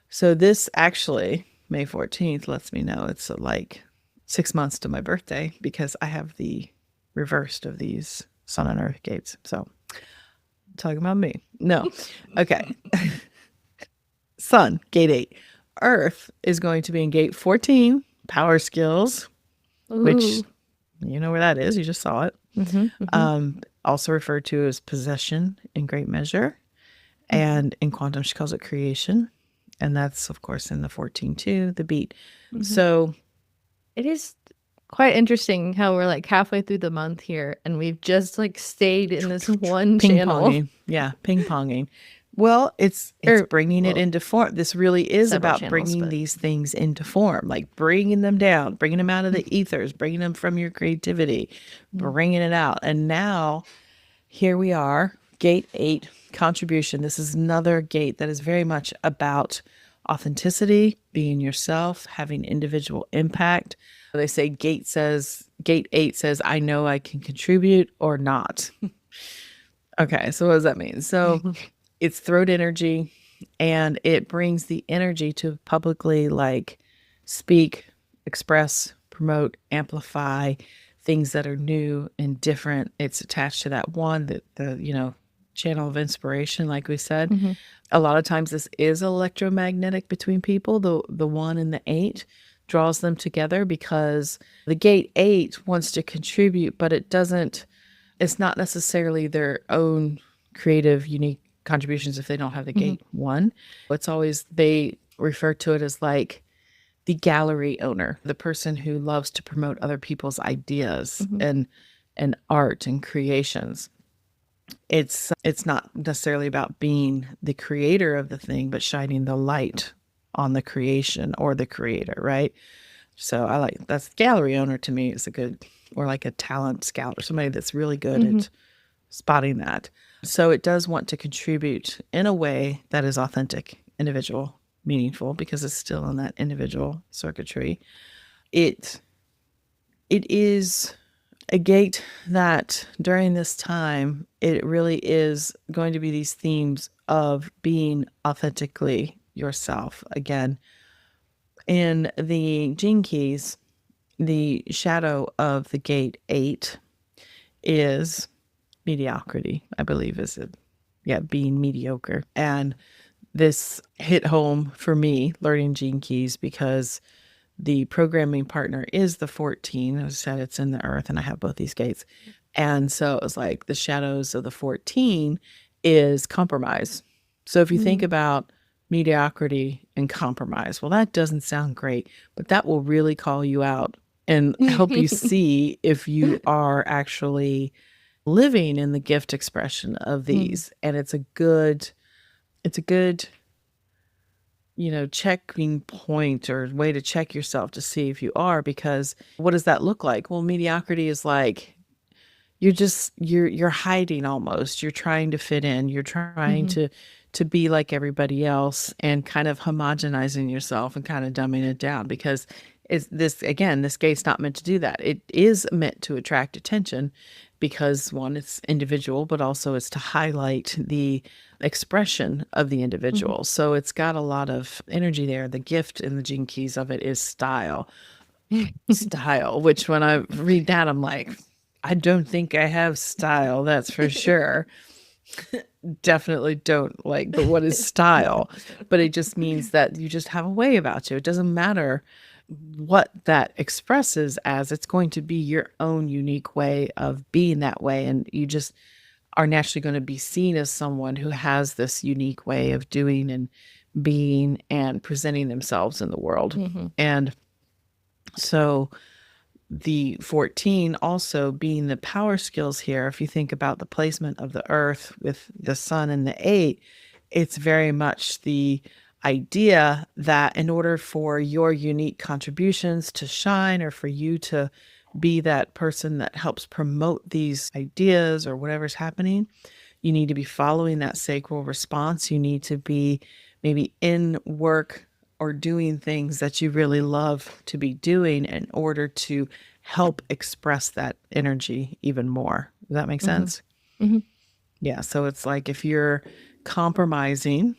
So this actually, May 14th, lets me know it's like 6 months to my birthday because I have the reversed of these sun and earth gates. So talking about me. No. Okay. Sun, gate 8. Earth is going to be in gate 14, power skills, which Ooh. you know where that is. You just saw it. Mm-hmm. Mm-hmm. Also referred to as possession in great measure. And in quantum, she calls it creation. And that's, of course, in the 14 too, the beat. Mm-hmm. So It is quite interesting how we're like halfway through the month here and we've just like stayed in this one channel. ping-ponging. Yeah, ping-ponging. Well, it's bringing it into form. This really is about bringing these things into form, like bringing them down, bringing them out of the ethers, bringing them from your creativity, bringing it out. And now here we are, gate 8, contribution. This is another gate that is very much about authenticity, being yourself, having individual impact. They say gate 8 says, I know I can contribute or not. Okay, so what does that mean? So it's throat energy, and it brings the energy to publicly like speak, express, promote, amplify things that are new and different. It's attached to that one, the channel of inspiration, like we said. Mm-hmm. A lot of times this is electromagnetic between people. The 1 and the 8 draws them together because the gate 8 wants to contribute, but it's not necessarily their own creative, unique contributions if they don't have the gate 1. It's always, they refer to it as like the gallery owner, the person who loves to promote other people's ideas and art and creations. It's not necessarily about being the creator of the thing, but shining the light on the creation or the creator, right? So I like, that's gallery owner to me is a good, or like a talent scout or somebody that's really good at spotting that. So it does want to contribute in a way that is authentic, individual, meaningful, because it's still in that individual circuitry. It is a gate that during this time, it really is going to be these themes of being authentically yourself. Again, in the Gene Keys, the shadow of the gate 8 is mediocrity, I believe is it. Yeah, being mediocre. And this hit home for me learning Gene Keys because the programming partner is the 14. As I said, it's in the earth and I have both these gates. And so it was like the shadows of the 14 is compromise. So if you think about mediocrity and compromise, well, that doesn't sound great, but that will really call you out and help you see if you are actually living in the gift expression of these. And it's a good checking point or way to check yourself to see if you are, because what does that look like? Well, mediocrity is like you're hiding almost. You're trying to fit in. You're trying to be like everybody else and kind of homogenizing yourself and kind of dumbing it down because this gate's not meant to do that. It is meant to attract attention because one, it's individual, but also it's to highlight the expression of the individual. So it's got a lot of energy there. The gift in the Gene Keys of it is style. style, which when I read that, I'm like, I don't think I have style, that's for sure. Definitely don't like, but what is style? But it just means that you just have a way about you. It doesn't matter what that expresses as, it's going to be your own unique way of being that way. And you just are naturally going to be seen as someone who has this unique way of doing and being and presenting themselves in the world. And so the 14 also being the power skills here, if you think about the placement of the earth with the sun and the 8, it's very much the idea that in order for your unique contributions to shine, or for you to be that person that helps promote these ideas or whatever's happening, you need to be following that sacral response. You need to be maybe in work or doing things that you really love to be doing in order to help express that energy even more. Does that make sense? Yeah. So it's like if you're compromising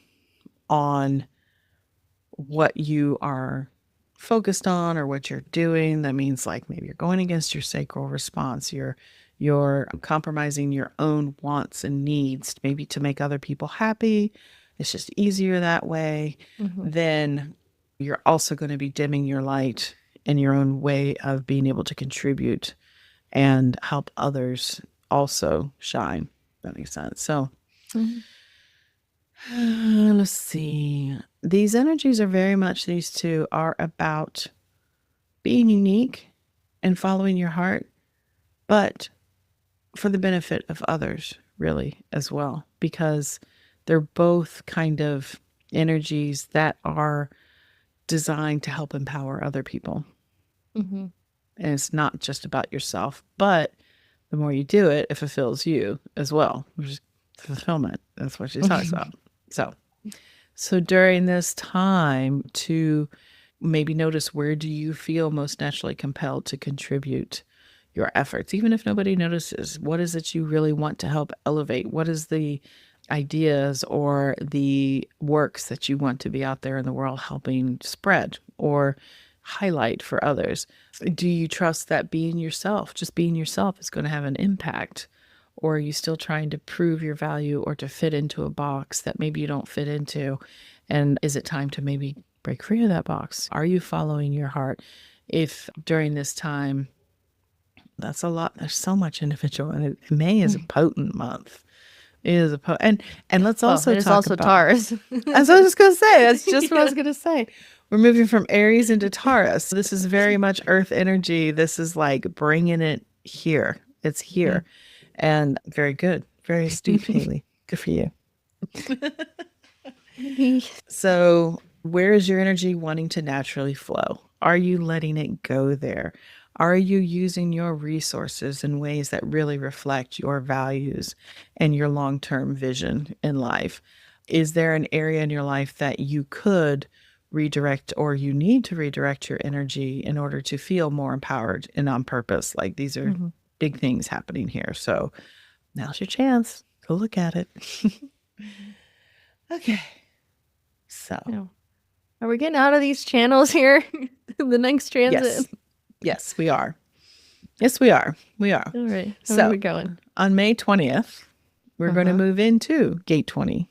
on what you are focused on or what you're doing, that means like maybe you're going against your sacral response. You're compromising your own wants and needs, maybe to make other people happy. It's just easier that way. Then you're also going to be dimming your light in your own way of being able to contribute and help others also shine. That makes sense. So let's see. These energies are very much, these two are about being unique and following your heart, but for the benefit of others, really, as well, because they're both kind of energies that are designed to help empower other people. And it's not just about yourself, but the more you do it, it fulfills you as well, which is fulfillment. That's what she talks about. So during this time, to maybe notice, where do you feel most naturally compelled to contribute your efforts, even if nobody notices? What is it you really want to help elevate? What is the ideas or the works that you want to be out there in the world helping spread or highlight for others? Do you trust that being yourself, just being yourself, is going to have an impact? Or are you still trying to prove your value or to fit into a box that maybe you don't fit into? And is it time to maybe break free of that box? Are you following your heart? If during this time, that's a lot. There's so much individual, and May is a potent month. It is and let's also it is talk also about Taurus. That's what I was gonna say. That's just what I was gonna say. We're moving from Aries into Taurus. This is very much Earth energy. This is like bringing it here. It's here, and very good, very astute, Haley. Good for you. So, where is your energy wanting to naturally flow? Are you letting it go there? Are you using your resources in ways that really reflect your values and your long term vision in life? Is there an area in your life that you could redirect, or you need to redirect your energy in order to feel more empowered and on purpose? Like, these are big things happening here. So, now's your chance. Go look at it. Okay. So, Are we getting out of these channels here? The next transit? Yes, we are. Yes, we are. We are. All right. So, Where are we going? On May 20th, we're going to move into Gate 20.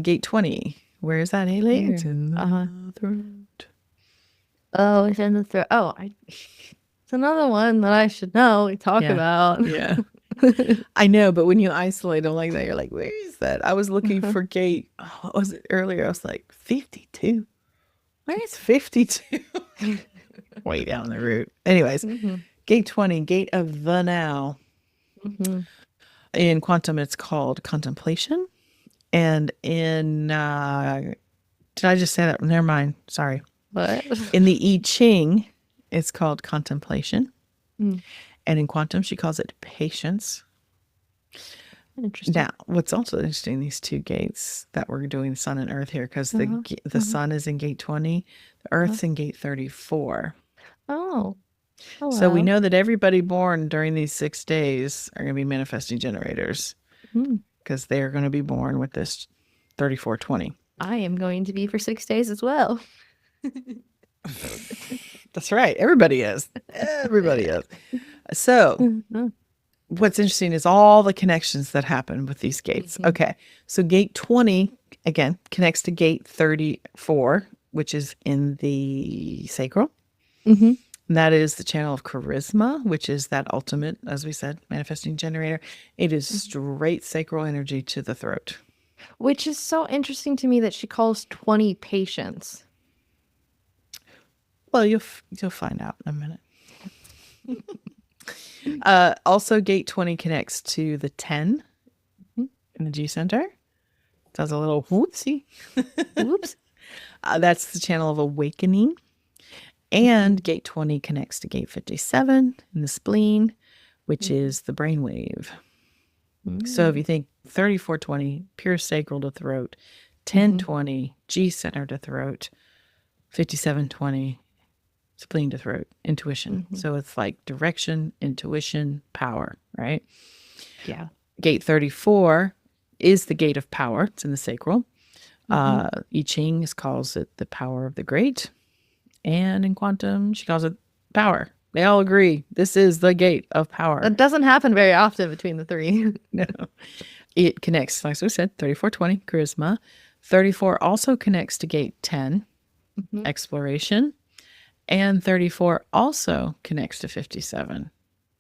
Gate 20. Where is that, Haley? It's in the throat. Oh, it's in the throat. Oh, it's another one that I should know. We talk about. Yeah. I know, but when you isolate them like that, you're like, where is that? I was looking for gate. What was it earlier? I was like, 52. Where is 52? Way down the route. Anyways, Gate 20, Gate of the Now. In quantum, it's called contemplation. And in, did I just say that? Never mind. Sorry. What? In the I Ching, it's called contemplation. And in quantum, she calls it patience. Interesting. Now, what's also interesting, these two gates that we're doing sun and earth here, because the sun is in gate 20, the earth's in gate 34. Oh. So we know that everybody born during these 6 days are going to be manifesting generators, because they are going to be born with this 3420. I am going to be for 6 days as well. That's right. Everybody is. Everybody is. So, what's interesting is all the connections that happen with these gates. Okay. So, gate 20, again, connects to gate 34, which is in the sacral. Mm-hmm. And that is the channel of charisma, which is that ultimate, as we said, manifesting generator. It is straight sacral energy to the throat. Which is so interesting to me that she calls 20 patients. Well, you'll find out in a minute. Also, gate 20 connects to the 10 in the G center. Does a little whoopsie. Whoops. That's the channel of awakening. And gate 20 connects to gate 57 in the spleen, which is the brainwave. So if you think 3420, pure sacral to throat, 1020, G center to throat, 5720, spleen to throat, intuition. So it's like direction, intuition, power, right? Yeah. Gate 34 is the gate of power. It's in the sacral. I Ching calls it the power of the great. And in quantum, she calls it power. They all agree this is the gate of power. That doesn't happen very often between the three. No. It connects, like we said, 3420, charisma. 34 also connects to gate 10, exploration. And 34 also connects to 57,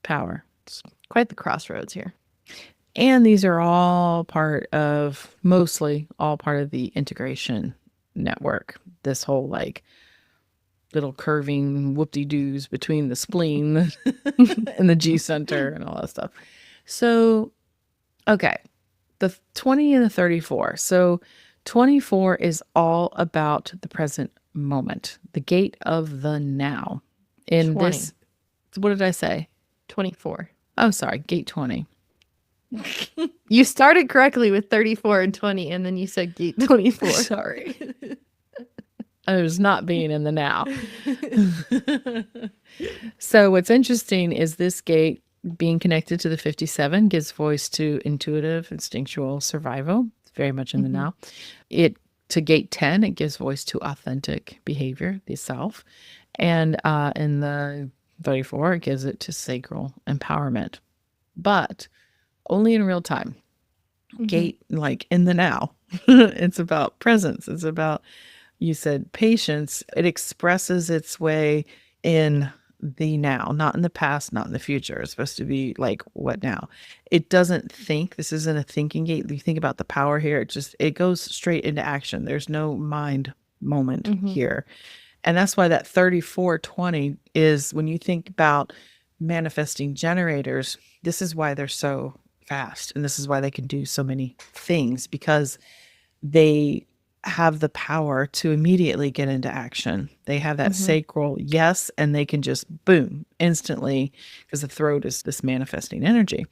power. It's quite the crossroads here. And these are all mostly all part of the integration network. This whole like little curving whoop-de-doos between the spleen and the G center and all that stuff. So, okay, the 20 and the 34. So 24 is all about the present moment, the gate of the now. In 20. this, what did I say? 24. Oh, sorry, gate 20. You started correctly with 34 and 20, and then you said gate 24. Sorry. I was not being in the now. So what's interesting is this gate being connected to the 57 gives voice to intuitive, instinctual survival. It's very much in the now. To gate 10, it gives voice to authentic behavior, the self. And in the 34, it gives it to sacral empowerment. But only in real time. Gate, like in the now. It's about presence. It's about, you said, patience. It expresses its way in the now, not in the past, not in the future. It's supposed to be like, what now? It doesn't think. This isn't a thinking gate. You think about the power here. It goes straight into action. There's no mind moment here. And that's why that 3420 is, when you think about manifesting generators, this is why they're so fast. And this is why they can do so many things, because they have the power to immediately get into action. They have that sacral yes, and they can just boom instantly, because the throat is this manifesting energy.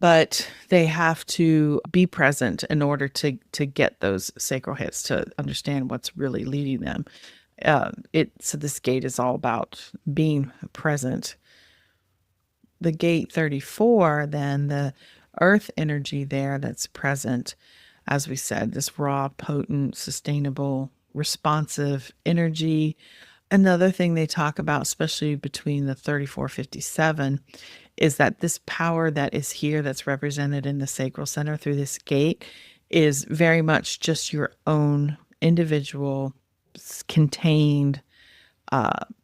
But they have to be present in order to get those sacral hits, to understand what's really leading them. So this gate is all about being present. The gate 34, then the earth energy there that's present, as we said, this raw, potent, sustainable, responsive energy. Another thing they talk about, especially between the 34-57, is that this power that is here, that's represented in the sacral center through this gate, is very much just your own individual, contained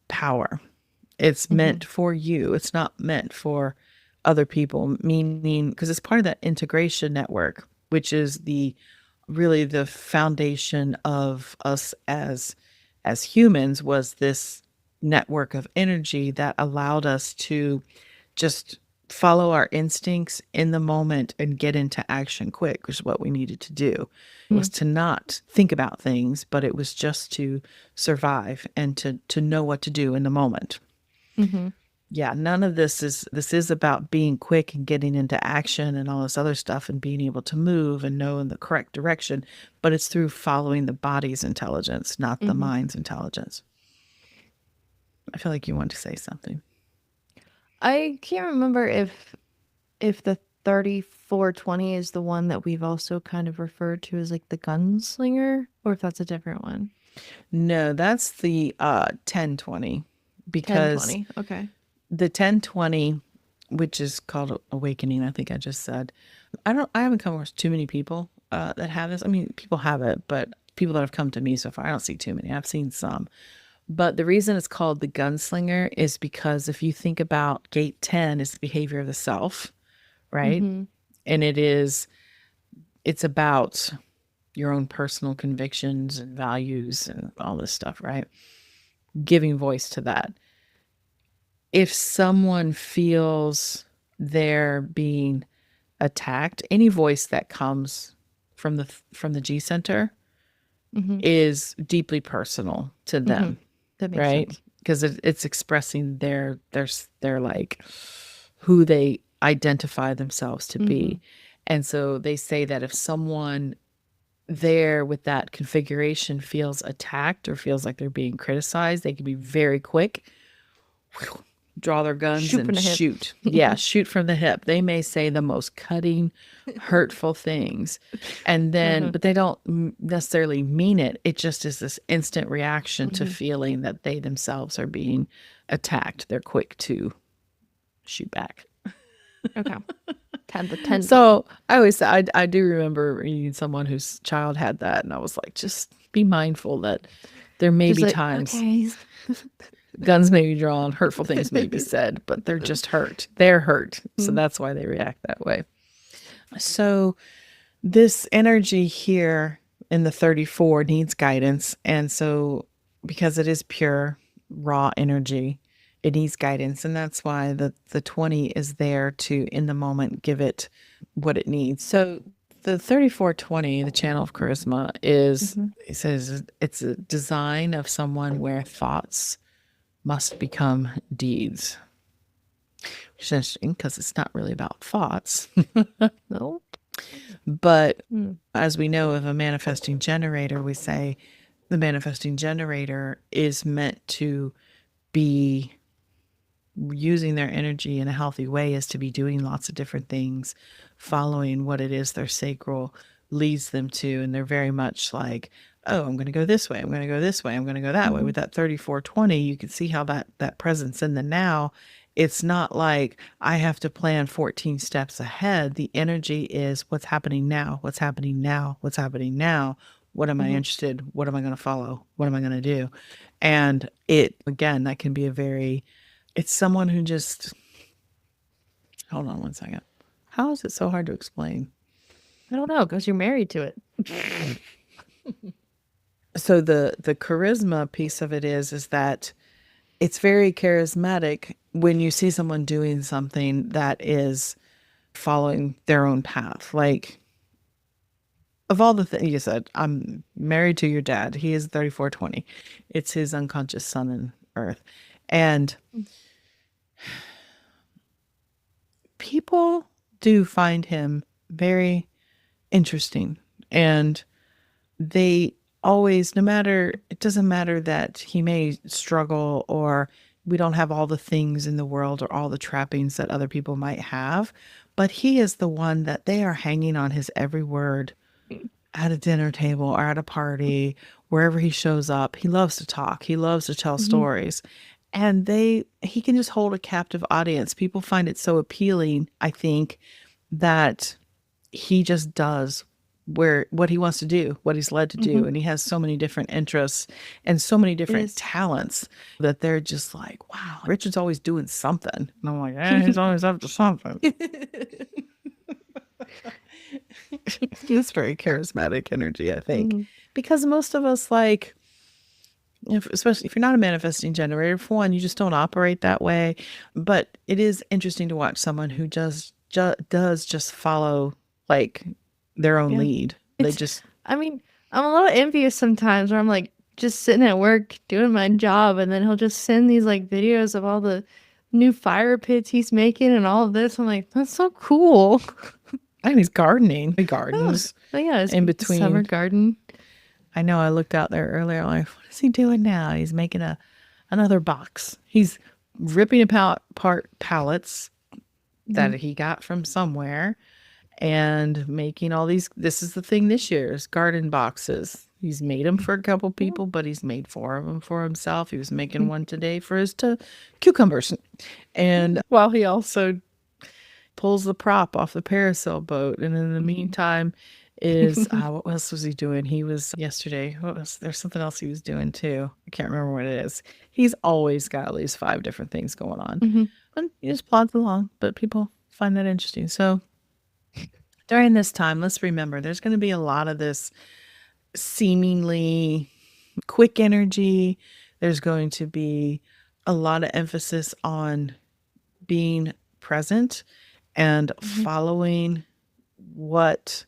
power. It's meant for you. It's not meant for other people, meaning, because it's part of that integration network, which is really the foundation of us as humans, was this network of energy that allowed us to just follow our instincts in the moment and get into action quick, which is what we needed to do. It was to not think about things, but it was just to survive and to know what to do in the moment. Yeah, none of this is about being quick and getting into action and all this other stuff and being able to move and know in the correct direction, but it's through following the body's intelligence, not the mind's intelligence. I feel like you want to say something. I can't remember if the 3420 is the one that we've also kind of referred to as like the gunslinger, or if that's a different one. No, that's the 1020 because 1020. Okay. the 1020, which is called awakening, I think I just said. I haven't come across too many people that have this. I mean, people have it, but people that have come to me so far, I don't see too many. I've seen some. But the reason it's called the gunslinger is because if you think about gate 10 is the behavior of the self, right? Mm-hmm. And it's about your own personal convictions and values and all this stuff, right? Giving voice to that. If someone feels they're being attacked, any voice that comes from the G center Mm-hmm. is deeply personal to Mm-hmm. them, That makes right? sense. Because it's expressing their like who they identify themselves to Mm-hmm. be. And so they say that if someone there with that configuration feels attacked or feels like they're being criticized, they can be very quick, draw their guns Shoot from and the hip. shoot. Yeah, shoot from the hip. They may say the most cutting, hurtful things. And then, Uh-huh. but they don't necessarily mean it. It just is this instant reaction to Mm-hmm. feeling that they themselves are being attacked. They're quick to shoot back. Okay. 10. So I always say, I do remember reading someone whose child had that, and I was like, just be mindful that there may Just be like, times okay. guns may be drawn, hurtful things may be said, but they're just hurt. They're hurt. So Mm-hmm. that's why they react that way. So this energy here in the 34 needs guidance. And so because it is pure, raw energy, it needs guidance. And that's why the 20 is there to, in the moment, give it what it needs. So the 3420, the channel of charisma, is, Mm-hmm. it says it's a design of someone where thoughts must become deeds. Which is interesting because it's not really about thoughts. No. But Mm. as we know of a manifesting generator, we say the manifesting generator is meant to be using their energy in a healthy way, is to be doing lots of different things, following what it is their sacral leads them to. And they're very much like, oh, I'm going to go this way. I'm going to go this way. I'm going to go that way. Mm-hmm. With that 3420, you can see how that presence in the now, it's not like I have to plan 14 steps ahead. The energy is what's happening now, what's happening now, what's happening now. What am I Mm-hmm. interested? What am I going to follow? What am I going to do? And it, again, that can be it's someone who just, hold on one second. How is it so hard to explain? I don't know, because you're married to it. So the charisma piece of it is that it's very charismatic when you see someone doing something that is following their own path. Like, of all the things you said, I'm married to your dad. He is 3420. It's his unconscious sun and earth. And people do find him very interesting. And they always, no matter, it doesn't matter that he may struggle or we don't have all the things in the world or all the trappings that other people might have, but he is the one that they are hanging on his every word at a dinner table or at a party, wherever he shows up. He loves to talk. He loves to tell Mm-hmm. stories. And he can just hold a captive audience. People find it so appealing, I think, that he just does what he wants to do, what he's led to Mm-hmm. do. And he has so many different interests and so many different Is. talents that they're just like, wow, Richard's always doing something. And I'm like, he's always up to something. It's very charismatic energy, I think. Mm-hmm. Because most of us, like, especially if you're not a manifesting generator, for one, you just don't operate that way. But it is interesting to watch someone who does just follow like their own Yeah. lead. They It's, just, I mean, I'm a little envious sometimes where I'm like just sitting at work doing my job, and then he'll just send these like videos of all the new fire pits he's making and all of this. I'm like, that's so cool. and he's gardening. He Oh, gardens but yeah, it's in summer between. garden. I know I looked out there earlier. I'm like, what is he doing now? He's making another box. He's ripping apart pallets Mm-hmm. that he got from somewhere and making all these. This is the thing this year is garden boxes. He's made them for a couple people, but he's made 4 of them for himself. He was making one today for his cucumbers. And while he also pulls the prop off the parasail boat. And in the meantime is, what else was he doing? He was yesterday. There's something else he was doing too. I can't remember what it is. He's always got at least 5 different things going on. And he just plods along, but people find that interesting. So during this time, let's remember there's going to be a lot of this seemingly quick energy. There's going to be a lot of emphasis on being present and following what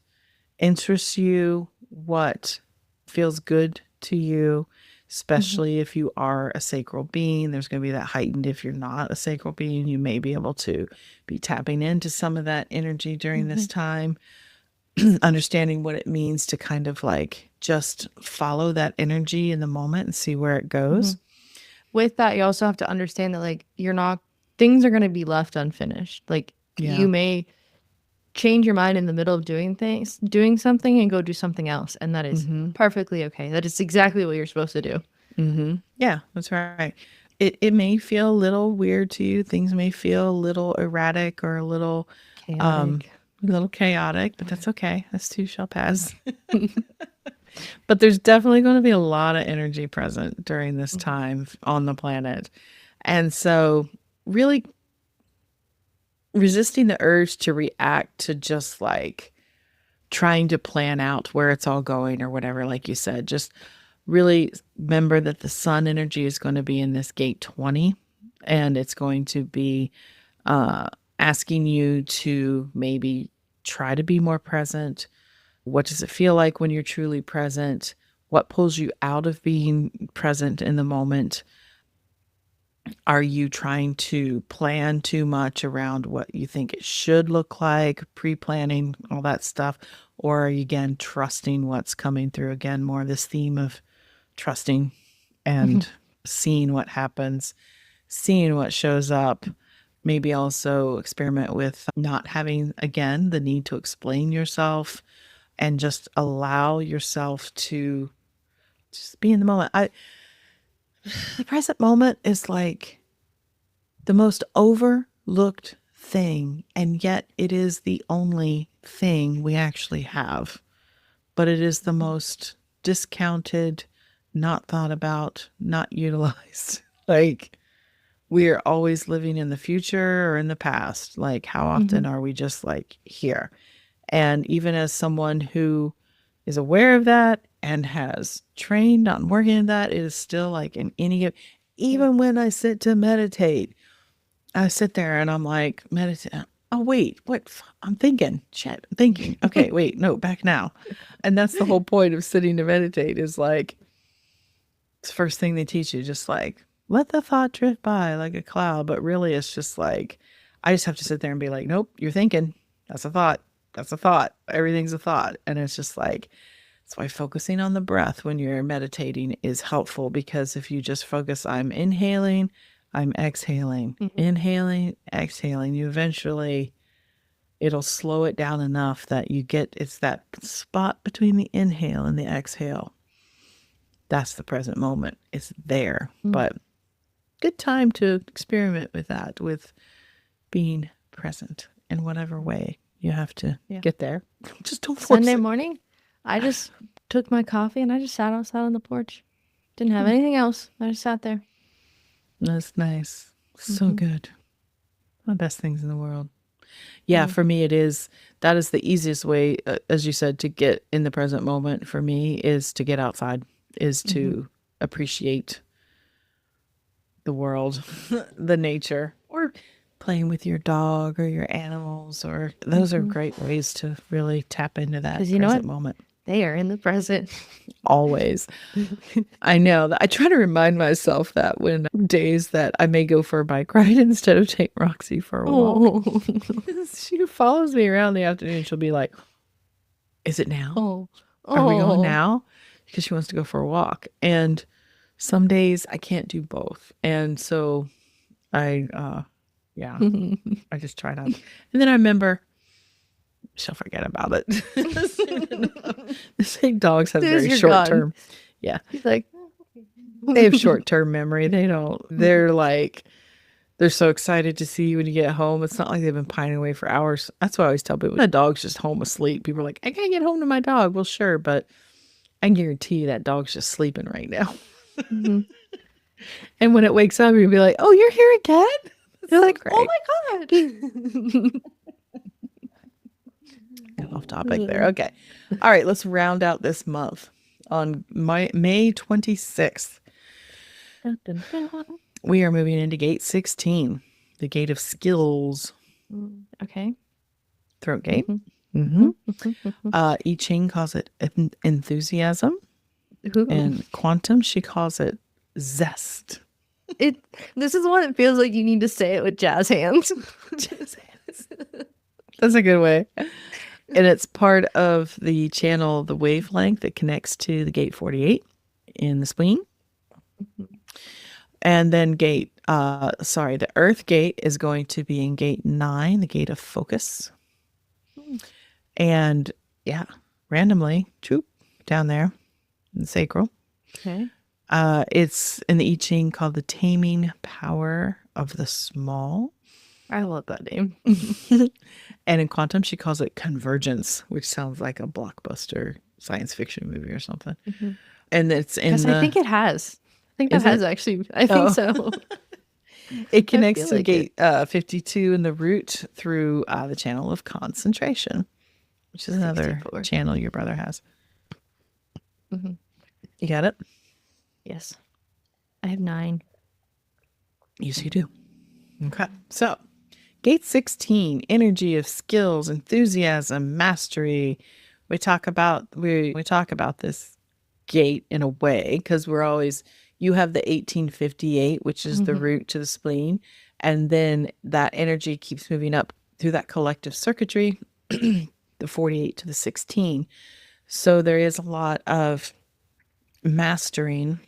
interests you, what feels good to you, especially if you are a sacral being. There's going to be that heightened. If you're not a sacral being, you may be able to be tapping into some of that energy during this time, understanding what it means to kind of like just follow that energy in the moment and see where it goes. With that, you also have to understand that like things are going to be left unfinished. Like you may change your mind in the middle of doing something and go do something else. And that is perfectly okay. That is exactly what you're supposed to do. Yeah, that's right. It may feel a little weird to you. Things may feel a little erratic or a little chaotic, but that's okay. This too shall pass. But there's definitely going to be a lot of energy present during this time on the planet. And so really resisting the urge to react to just like trying to plan out where it's all going or whatever, like you said, just really remember that the sun energy is going to be in this gate 20, and it's going to be asking you to maybe try to be more present. What does it feel like when you're truly present? What pulls you out of being present in the moment? Are you trying to plan too much around what you think it should look like, pre-planning, all that stuff? Or are you, again, trusting what's coming through? Again, more this theme of trusting and seeing what happens, seeing what shows up. Maybe also experiment with not having, again, the need to explain yourself and just allow yourself to just be in the moment. The present moment is like the most overlooked thing, and yet it is the only thing we actually have. But it is the most discounted, not thought about, not utilized. Like, we are always living in the future or in the past. Like, how often are we just like here? And even as someone who is aware of that and has trained on working in that, it is still like in any, even when I sit to meditate, I sit there and I'm like, meditate. Oh, wait, what? I'm thinking, shit, I'm thinking. Okay, wait, no, back now. And that's the whole point of sitting to meditate is like, it's the first thing they teach you, just like, let the thought drift by like a cloud. But really, it's just like, I just have to sit there and be like, nope, you're thinking. That's a thought. That's a thought. Everything's a thought. And it's just like, that's why focusing on the breath when you're meditating is helpful, because if you just focus, I'm inhaling, I'm exhaling, inhaling, exhaling, you eventually, it'll slow it down enough that it's that spot between the inhale and the exhale. That's the present moment. It's there. But good time to experiment with that, with being present in whatever way you have to get there. Just don't force Sunday it. morning, I just took my coffee and I just sat outside on the porch. Didn't have anything else. I just sat there. That's nice. So good. One of the best things in the world. Yeah, for me, that is the easiest way, as you said, to get in the present moment for me is to get outside, is to appreciate the world, the nature, or playing with your dog or your animals, or those are great ways to really tap into that present moment. They are in the present. Always. I know that I try to remind myself that when days that I may go for a bike ride instead of take Roxy for a walk. She follows me around the afternoon. She'll be like, is it now? Are we going now? Because she wants to go for a walk. And some days I can't do both. And so I just try not. And then I remember she'll forget about it soon enough. This big dogs have As very you're short gone. term. Yeah. He's like, They have short term memory. They're like, they're so excited to see you when you get home. It's not like they've been pining away for hours. That's what I always tell people. A dog's just home asleep. People are like, I can't get home to my dog. Well, sure, but I guarantee you that dog's just sleeping right now. mhm. And when it wakes up, you'll be like, oh, you're here again? They're like, Great. oh my God. Got off topic there. Okay. All right. Let's round out this month. On May 26th, Dun, dun, dun. we are moving into gate 16, the gate of skills. Okay. Throat gate. Mhm. Mm-hmm. Mhm. I Ching calls it enthusiasm. Ooh. And quantum, she calls it zest. This is what it feels like. You need to say it with jazz hands. That's a good way. And it's part of the channel, the wavelength that connects to the gate 48 in the spleen. And then the earth gate is going to be in gate 9, the gate of focus. And yeah, randomly, choop, down there in the sacral. Okay. It's in the I Ching called the taming power of the small. I love that name. And in quantum, she calls it convergence, which sounds like a blockbuster science fiction movie or something. Mm-hmm. And it's in I think it has. I think that has actually. I think so. It connects to like gate 52 in the root through the channel of concentration, which is another 64. channel your brother has. Mm-hmm. You got it? Yes. I have 9. Yes, you do. Okay. So, gate 16, energy of skills, enthusiasm, mastery. We talk about this gate in a way because you have the 1858, which is the root to the spleen, and then that energy keeps moving up through that collective circuitry, the 48 to the 16. So there is a lot of mastering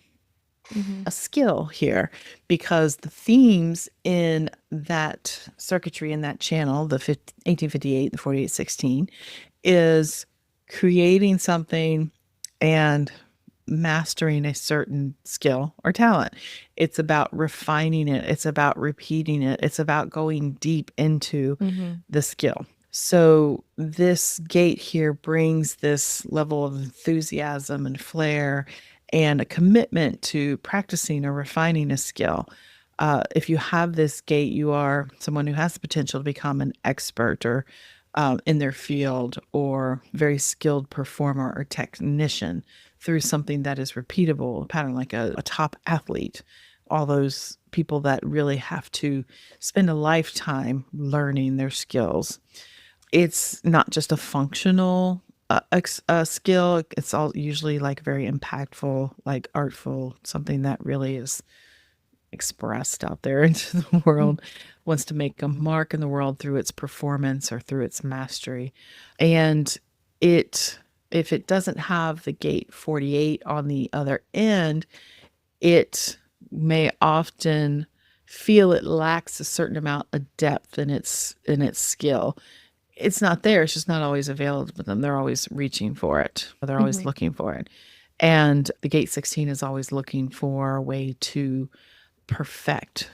a skill here because the themes in that circuitry, in that channel, the 1858, the 4816, is creating something and mastering a certain skill or talent. It's about refining it. It's about repeating it. It's about going deep into the skill. So this gate here brings this level of enthusiasm and flair and a commitment to practicing or refining a skill. If you have this gate, you are someone who has the potential to become an expert or in their field or very skilled performer or technician through something that is repeatable, a pattern like a top athlete. All those people that really have to spend a lifetime learning their skills. It's not just a functional skill. It's all usually like very impactful, like artful, something that really is expressed out there into the world, wants to make a mark in the world through its performance or through its mastery. And if it doesn't have the gate 48 on the other end, it may often feel it lacks a certain amount of depth in its skill. It's not there. It's just not always available to them. They're always reaching for it. They're always looking for it. And the gate 16 is always looking for a way to perfect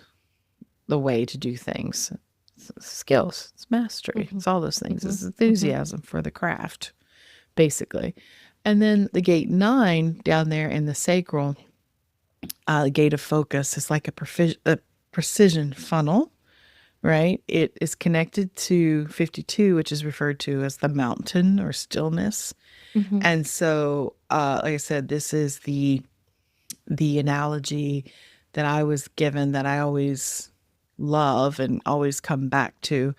the way to do things. It's skills, it's mastery, it's all those things. It's enthusiasm for the craft, basically. And then the gate 9 down there in the sacral, the gate of focus is like a precision funnel. Right? It is connected to 52, which is referred to as the mountain or stillness. And so, like I said, this is the analogy that I was given that I always love and always come back to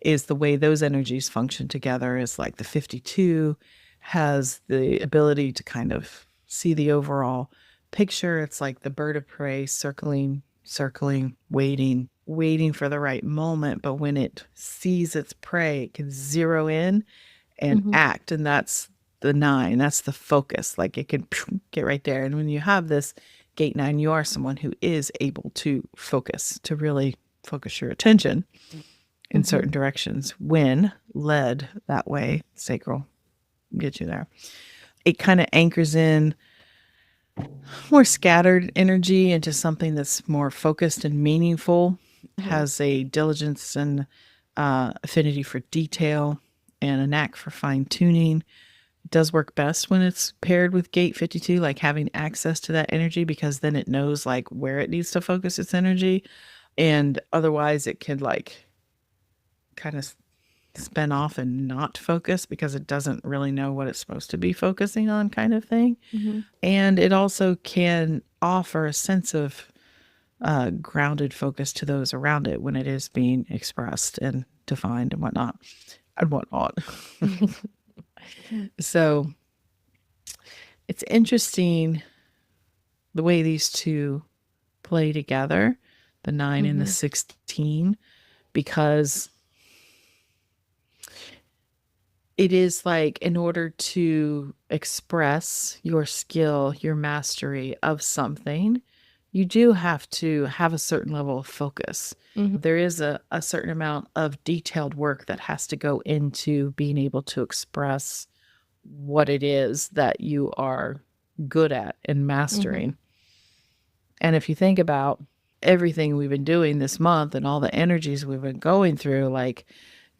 is the way those energies function together is like the 52 has the ability to kind of see the overall picture. It's like the bird of prey circling, waiting for the right moment. But when it sees its prey, it can zero in and act. And that's the 9. That's the focus. Like it can get right there. And when you have this gate 9, you are someone who is able to focus, to really focus your attention in certain directions when led that way. Sacral get you there. It kind of anchors in more scattered energy into something that's more focused and meaningful, has a diligence and affinity for detail and a knack for fine tuning. It does work best when it's paired with gate 52, like having access to that energy, because then it knows like where it needs to focus its energy. And otherwise it can like kind of spin off and not focus because it doesn't really know what it's supposed to be focusing on, kind of thing. And it also can offer a sense of grounded focus to those around it when it is being expressed and defined and whatnot and whatnot. So it's interesting the way these two play together, the 9 and the 16, because it is like in order to express your skill, your mastery of something, you do have to have a certain level of focus. There is a certain amount of detailed work that has to go into being able to express what it is that you are good at and mastering. And if you think about everything we've been doing this month and all the energies we've been going through, like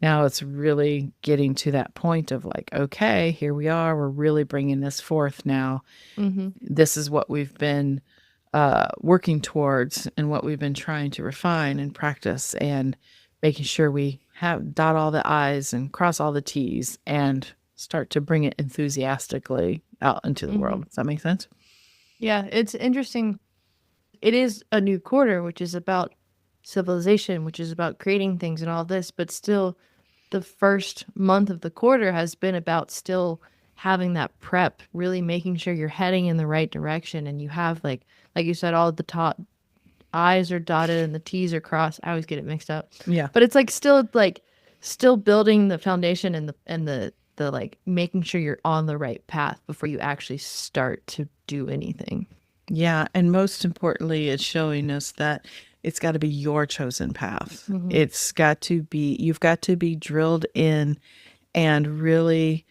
now it's really getting to that point of like, okay, here we are. We're really bringing this forth now. This is what we've been working towards and what we've been trying to refine and practice, and making sure we have dot all the I's and cross all the T's and start to bring it enthusiastically out into the world. Does that make sense? Yeah, it's interesting. It is a new quarter, which is about civilization, which is about creating things and all this, but still the first month of the quarter has been about still having that prep, really making sure you're heading in the right direction, and you have like you said, all the top I's are dotted and the T's are crossed. I always get it mixed up. Yeah. But it's like still building the foundation and the like making sure you're on the right path before you actually start to do anything. Yeah. And most importantly, it's showing us that it's got to be your chosen path. It's got to be, you've got to be drilled in and really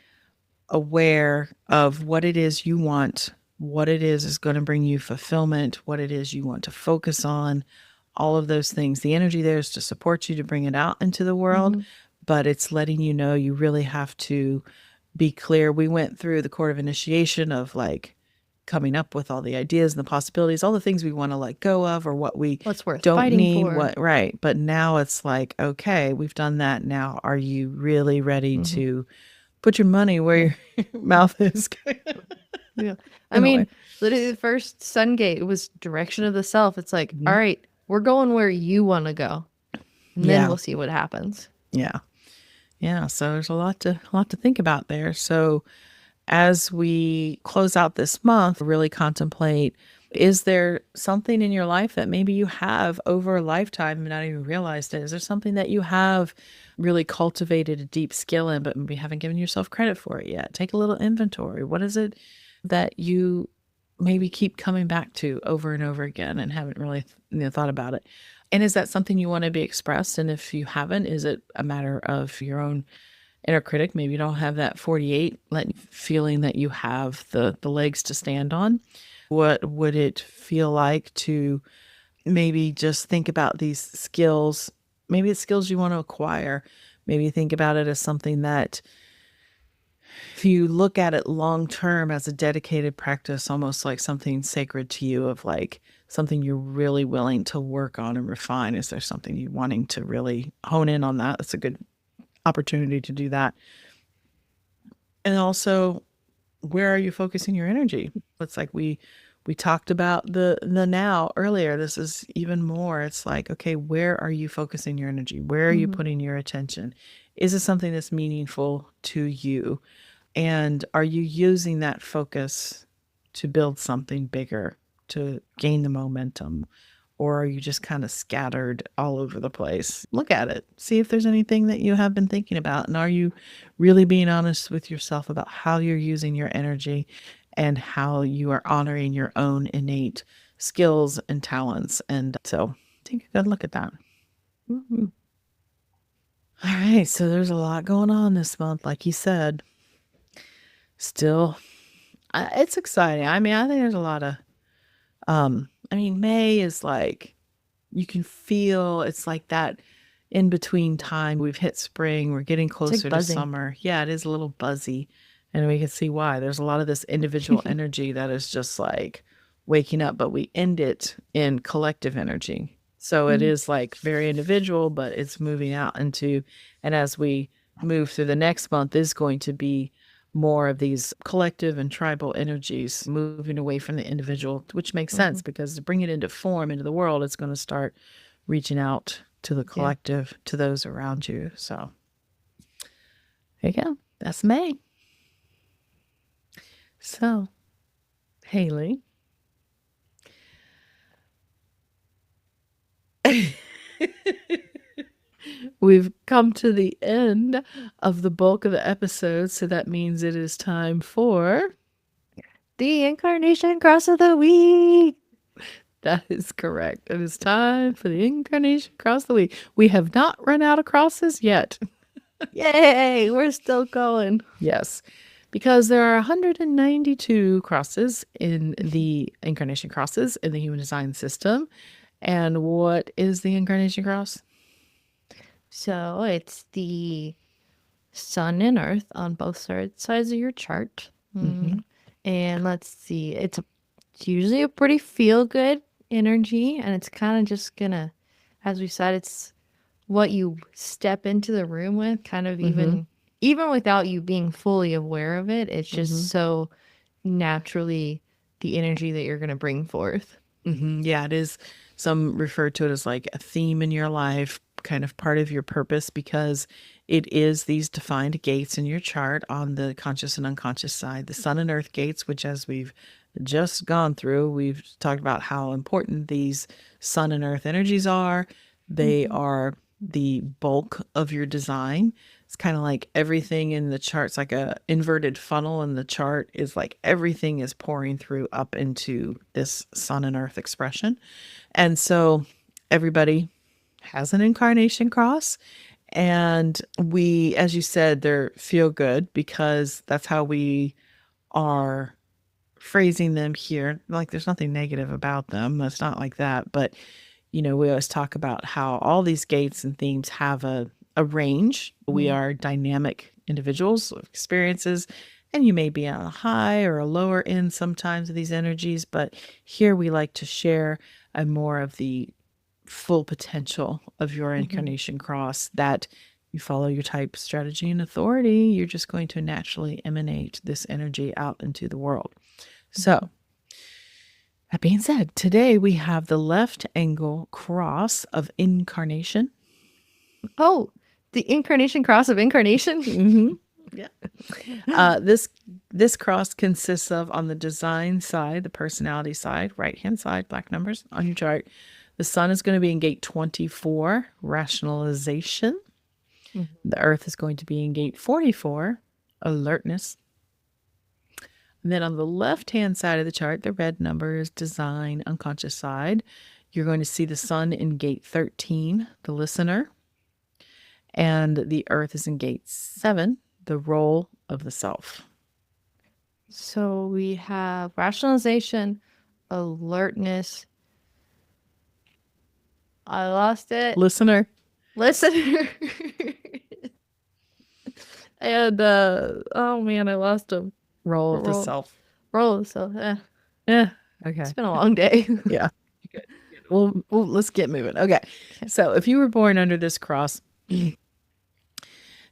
aware of what it is you want, what it is going to bring you fulfillment, what it is you want to focus on, all of those things. The energy there is to support you to bring it out into the world, but it's letting you know you really have to be clear. We went through the court of initiation of like coming up with all the ideas and the possibilities, all the things we want to let go of or what we What's worth don't fighting need, for. what right. But now it's like, okay, we've done that. Now are you really ready to put your money where your mouth is? Yeah. I In a mean, way. literally the first sun gate was direction of the self. It's like, all right, we're going where you want to go. And then Yeah. we'll see what happens. Yeah. Yeah. So there's a lot to think about there. So as we close out this month, really contemplate, is there something in your life that maybe you have over a lifetime and not even realized it? Is there something that you have really cultivated a deep skill in, but maybe haven't given yourself credit for it yet? Take a little inventory. What is it that you maybe keep coming back to over and over again and haven't really thought about it? And is that something you want to be expressed? And if you haven't, is it a matter of your own inner critic? Maybe you don't have that 48 feeling that you have the legs to stand on. What would it feel like to maybe just think about these skills? Maybe it's skills you want to acquire. Maybe think about it as something that, if you look at it long term as a dedicated practice, almost like something sacred to you, of like something you're really willing to work on and refine. Is there something you wanting to really hone in on that? That's a good opportunity to do that. And also, where are you focusing your energy? It's like we talked about the now earlier. This is even more. It's like, okay, where are you focusing your energy? Where are you putting your attention? Is it something that's meaningful to you? And are you using that focus to build something bigger, to gain the momentum? Or are you just kind of scattered all over the place? Look at it. See if there's anything that you have been thinking about. And are you really being honest with yourself about how you're using your energy and how you are honoring your own innate skills and talents? And so take a good look at that. All right, so there's a lot going on this month, like you said. Still, it's exciting. I mean, I think there's a lot of, I mean, May is like, you can feel it's like that in between time. We've hit spring, we're getting It's like closer to buzzing. summer. Yeah, it is a little buzzy, and we can see why. There's a lot of this individual energy that is just like waking up, but we end it in collective energy. So it Mhm. is like very individual, but it's moving out into, and as we move through the next month, is going to be more of these collective and tribal energies moving away from the individual, which makes sense Mhm. because to bring it into form, into the world, it's going to start reaching out to the Yeah. collective, to those around you. So there you go. That's May. So, Haley, we've come to the end of the bulk of the episode. So that means it is time for. The incarnation cross of the week. That is correct. It is time for the incarnation cross of the week. We have not run out of crosses yet. Yay, we're still going. Yes, because there are 192 crosses in the incarnation crosses in the human design system. And what is the incarnation cross? So it's the sun and earth on both sides of your chart. Mm-hmm. And let's see, it's usually a pretty feel good energy, and it's kind of just gonna, as we said, it's what you step into the room with, kind of Mm-hmm. even without you being fully aware of it. It's Mm-hmm. just so naturally the energy that you're gonna bring forth. Mm-hmm. Yeah, it is. Some refer to it as like a theme in your life, kind of part of your purpose, because it is these defined gates in your chart on the conscious and unconscious side. The sun and earth gates, which, as we've just gone through, we've talked about how important these sun and earth energies are. They Mhm. are the bulk of your design. It's kind of like everything in the chart's like a inverted funnel, and the chart is like everything is pouring through up into this sun and earth expression. And so everybody has an incarnation cross. And we, as you said, they're feel good because that's how we are phrasing them here. Like there's nothing negative about them. It's not like that. But, we always talk about how all these gates and themes have a range. We Mhm. are dynamic individuals with experiences, and you may be on a high or a lower end sometimes of these energies. But here we like to share a more of the full potential of your Mhm. incarnation cross that you follow your type, strategy, and authority, you're just going to naturally emanate this energy out into the world. So, Mhm. that being said, today we have the left angle cross of incarnation. Oh, the incarnation cross of incarnation. Mm-hmm. Yeah. This cross consists of, on the design side, the personality side, right hand side, black numbers on your chart. The sun is going to be in gate 24, rationalization. Mhm. The earth is going to be in gate 44, alertness. And then on the left hand side of the chart, the red number is design, unconscious side. You're going to see the sun in gate 13, the listener. And the earth is in gate 7, the role of the self. So we have rationalization, alertness. I lost it. Listener, Listener. And oh man, I lost him. role of the Roll, self. roll. So Yeah. it's Okay. been a long day. Yeah. Good. Good. Well, let's get moving. Okay. Okay. So if you were born under this cross,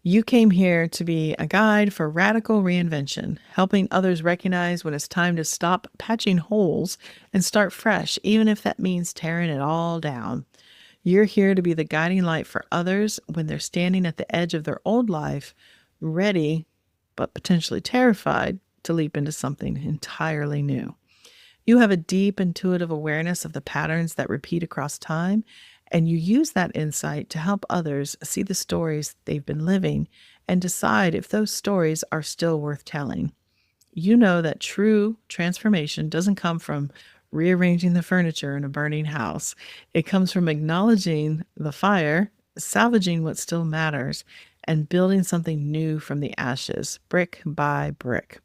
you came here to be a guide for radical reinvention, helping others recognize when it's time to stop patching holes and start fresh, even if that means tearing it all down. You're here to be the guiding light for others when they're standing at the edge of their old life, ready, but potentially terrified to leap into something entirely new. You have a deep intuitive awareness of the patterns that repeat across time, and you use that insight to help others see the stories they've been living and decide if those stories are still worth telling. You know that true transformation doesn't come from rearranging the furniture in a burning house. It comes from acknowledging the fire salvaging what still matters, and building something new from the ashes, brick by brick.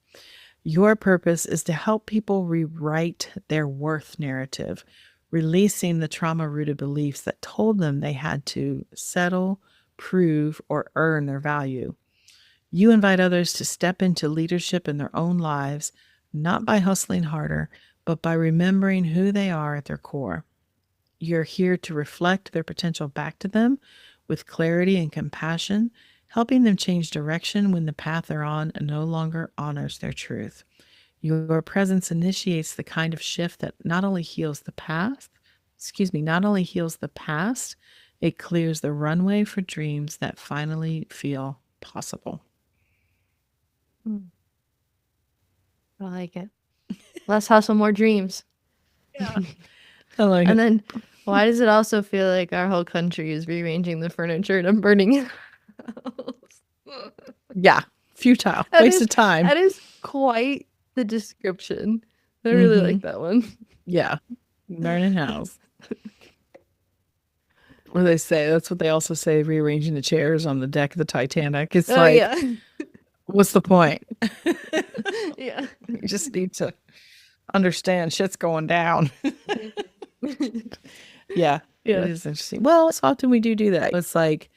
Your purpose is to help people rewrite their worth narrative, releasing the trauma-rooted beliefs that told them they had to settle, prove, or earn their value. You invite others to step into leadership in their own lives, not by hustling harder, but by remembering who they are at their core. You're here to reflect their potential back to them with clarity and compassion, helping them change direction when the path they're on no longer honors their truth. Your presence initiates the kind of shift that not only heals the past, it clears the runway for dreams that finally feel possible. I like it. Less hustle, more dreams. Yeah. I like And it. then why does it also feel like our whole country is rearranging the furniture and burning it? Yeah. Futile. Waste of time. That is quite the description. I really like that one. Yeah. Burning house. What do they say? That's what they also say, rearranging the chairs on the deck of the Titanic. It's what's the point? Yeah. You just need to understand shit's going down. Yeah. It is interesting. Well, so often we do that. It's like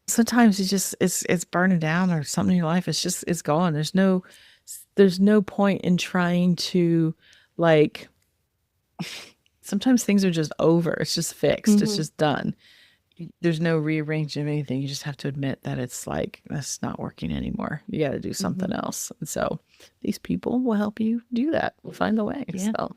sometimes it's burning down or something in your life. It's gone. There's no point in trying to like, sometimes things are just over. It's just fixed. It's just done. There's no rearranging of anything. You just have to admit that it's like, that's not working anymore. You got to do something else. And so these people will help you do that. We'll find the way. Yeah. So,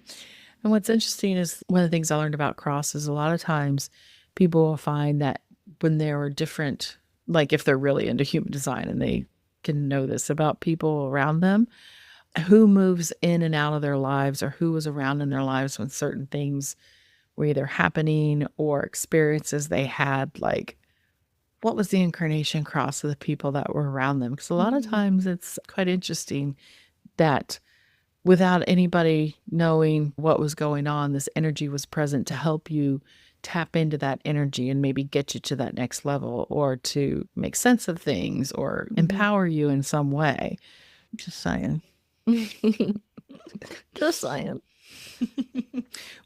and what's interesting is one of the things I learned about cross is a lot of times people will find that when there are different, like if they're really into human design and they can know this about people around them, who moves in and out of their lives or who was around in their lives when certain things were either happening or experiences they had, like what was the incarnation cross of the people that were around them? Because a lot of times it's quite interesting that without anybody knowing what was going on, this energy was present to help you tap into that energy and maybe get you to that next level or to make sense of things or empower you in some way. Just saying. Just saying.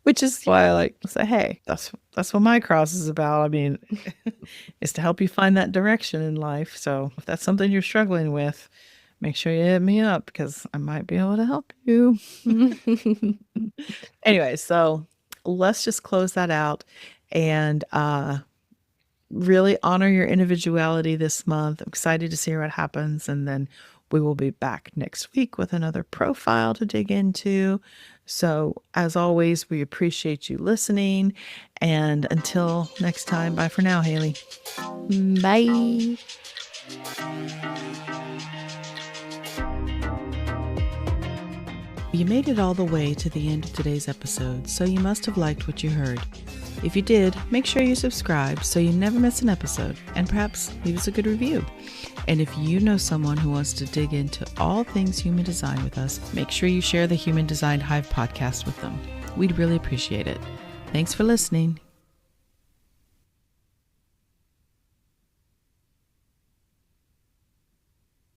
Which is why I like to say, hey, that's what my cross is about. I mean, is to help you find that direction in life. So if that's something you're struggling with, make sure you hit me up because I might be able to help you. Anyway, so let's just close that out and really honor your individuality this month. I'm excited to see what happens. And then we will be back next week with another profile to dig into. So as always, we appreciate you listening. And until next time, bye for now, Haley. Bye. You made it all the way to the end of today's episode, so you must have liked what you heard. If you did, make sure you subscribe so you never miss an episode, and perhaps leave us a good review. And if you know someone who wants to dig into all things human design with us, make sure you share the Human Design Hive podcast with them. We'd really appreciate it. Thanks for listening.